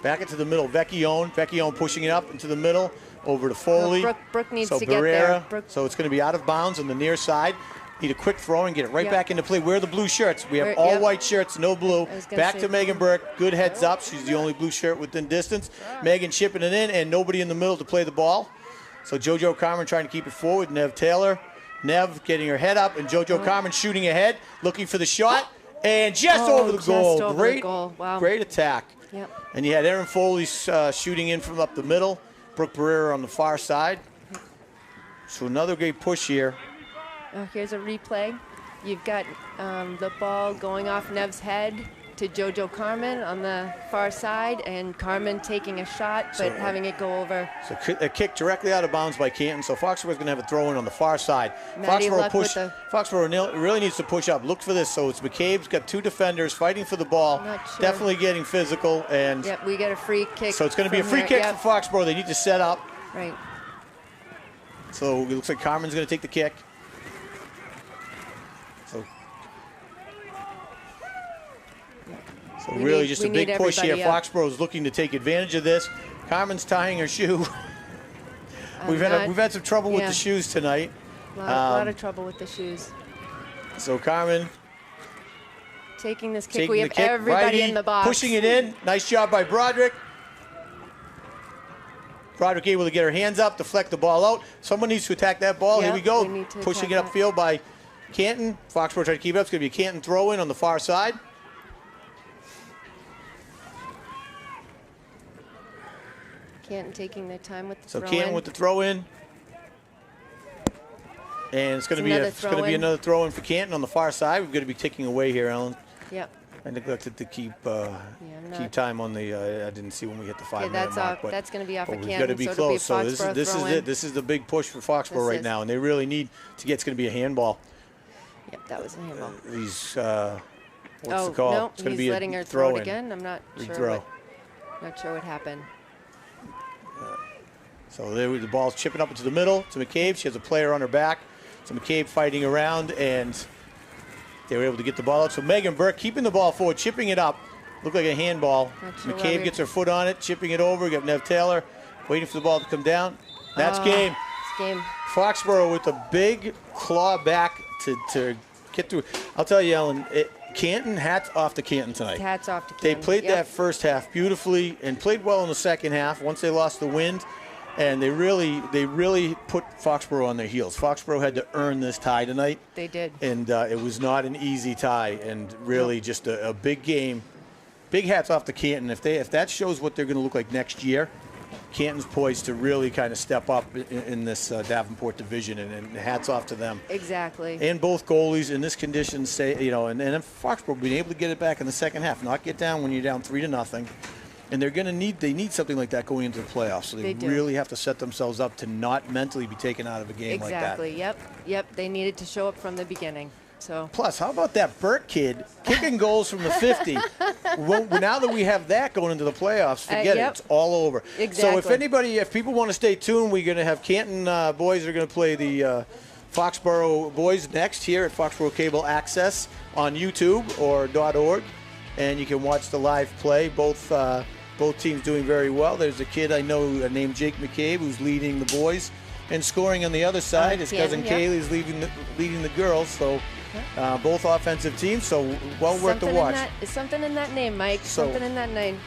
Back into the middle, Vecchione pushing it up into the middle, over to Foley. Brooke needs so to get there. So it's going to be out of bounds on the near side. Need a quick throw and get it right Yep. back into play. Where are the blue shirts? We have all yep. white shirts, no blue. Back to Megan Burke. Good heads up. She's the only blue shirt within distance. Megan chipping it in, and nobody in the middle to play the ball. So JoJo Carmen trying to keep it forward. Nev Taylor. Nev getting her head up, and JoJo Carmen shooting ahead, looking for the shot, and just over the goal. Over the goal. Wow. Great attack. Yep. And you had Erin Foley shooting in from up the middle. Brooke Barrera on the far side. So another great push here. Here's a replay. You've got the ball going off Nev's head to JoJo Carmen on the far side, and Carmen taking a shot, but having it go over. So a kick directly out of bounds by Canton. So Foxborough is going to have a throw in on the far side. Maddie Luck with the- Foxborough really needs to push up. Look for this. So it's McCabe's got two defenders fighting for the ball. Not sure. Definitely getting physical. And Yep, we get a free kick. so it's going to be a free from kick there. for Foxborough. They need to set up. Right. So it looks like Carmen's going to take the kick. So We really need- just we a big need push here. everybody up. Foxborough is looking to take advantage of this. Carmen's tying her shoe. We've had some trouble with the shoes tonight. A lot of trouble with the shoes. So Carmen Taking this kick. taking We the have kick, everybody righty, in the box. pushing it in. Nice job by Broderick. Broderick able to get her hands up, deflect the ball out. Someone needs to attack that ball. Here Yep, we go. we need to Pushing it attack that. upfield by Canton. Foxborough trying to keep it up. It's going to be a Canton throw in on the far side. Canton taking their time with the So throw Canton in. with the throw in. And it's going to be another throw in for Canton on the far side. We're going to be ticking away here, Ellen. Yep. I neglected to keep I'm keep not- time on the. I didn't see when we hit the 5 minute that's mark. off. But That's going to be off but of we've Canton. got to be so it'll be a close. So this Foxborough is throw-in. it. This is the big push for Foxborough This right is. now, and they really need to get. It's going to be a handball. Yep, that was a handball. These what's the Oh call? no, It's going to he's be letting a her throw throw it in. again. I'm not Big sure. throw. Not sure what happened. So there, the ball's chipping up into the middle to McCabe. She has a player on her back. So McCabe fighting around, and they were able to get the ball out. So Megan Burke keeping the ball forward, chipping it up. Looked like a handball. Not sure why McCabe we- gets her foot on it, chipping it over. You got Nev Taylor waiting for the ball to come down. That's game. It's game. Foxborough with a big claw back to get through. I'll tell you, Ellen, Canton, hats off to Canton tonight. Hats off to They Canton. played Yep. that first half beautifully and played well in the second half once they lost the wind. And they really put Foxborough on their heels. Foxborough had to earn this tie tonight. They did. And it was not an easy tie, and really just a big game. Big hats off to Canton. If that shows what they're going to look like next year, Canton's poised to really kind of step up in this Davenport division, and hats off to them. Exactly. And both goalies in this condition and if Foxborough being able to get it back in the second half, not get down when you're down 3-0. And they need something like that going into the playoffs. So they do. really have to set themselves up to not mentally be taken out of a game like that. Exactly. Yep. They needed to show up from the beginning. So Plus, how about that Burke kid kicking goals from the 50? Well, now that we have that going into the playoffs, forget yep. it. It's all over. Exactly. So if people want to stay tuned, we're going to have Canton boys are going to play the Foxborough boys next here at Foxborough Cable Access on YouTube or .org, and you can watch the live play. Both teams doing very well. There's a kid I know named Jake McCabe who's leading the boys and scoring on the other side. His cousin Canton, Kaylee is leading the girls. So both offensive teams. So well worth the watch. Something in that name, Mike. So- Something in that name.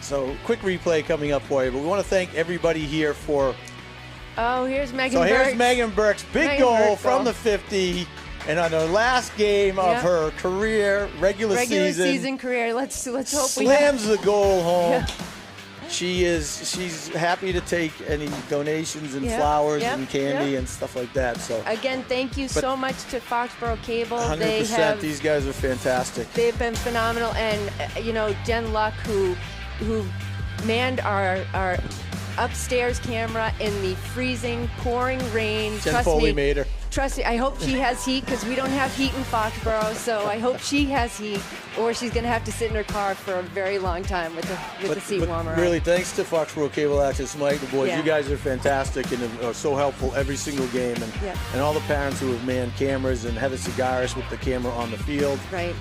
So quick replay coming up for you. But we want to thank everybody here for. Oh, here's Megan So here's Burke. Megan Burke's big Megan goal Burke from goal. the 50. And on the last game of Yep. her career regular Regular season career. Let's hope we slams the goal home. she's happy to take any donations and flowers and candy and stuff like that. So again, thank you so much to Foxborough Cable. 100%. These guys are fantastic. They've been phenomenal, and Jen Luck, who manned our upstairs camera in the freezing, pouring rain. Jen Foley made her. Trust me, I hope she has heat, because we don't have heat in Foxborough, so I hope she has heat, or she's going to have to sit in her car for a very long time with the seat warmer on. Really, thanks to Foxborough Cable Access, Mike, the boys, you guys are fantastic and are so helpful every single game, and all the parents who have manned cameras, and Heather Cigaris with the camera on the field. Right.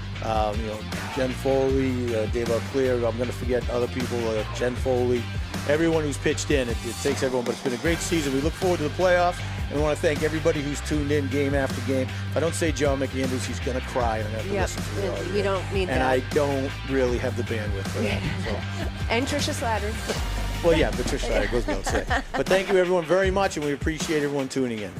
Jen Foley, Dave Clear, I'm going to forget other people, Jen Foley, everyone who's pitched in. It takes everyone, but it's been a great season. We look forward to the playoffs, and we want to thank everybody who's tuned in game after game. If I don't say John McAndrews, he's going to cry, and I have to listen to it all. You don't need that. And I don't really have the bandwidth for that. So. And Tricia Slattery. Well, yeah, but Tricia Slattery goes without saying. But thank you, everyone, very much, and we appreciate everyone tuning in.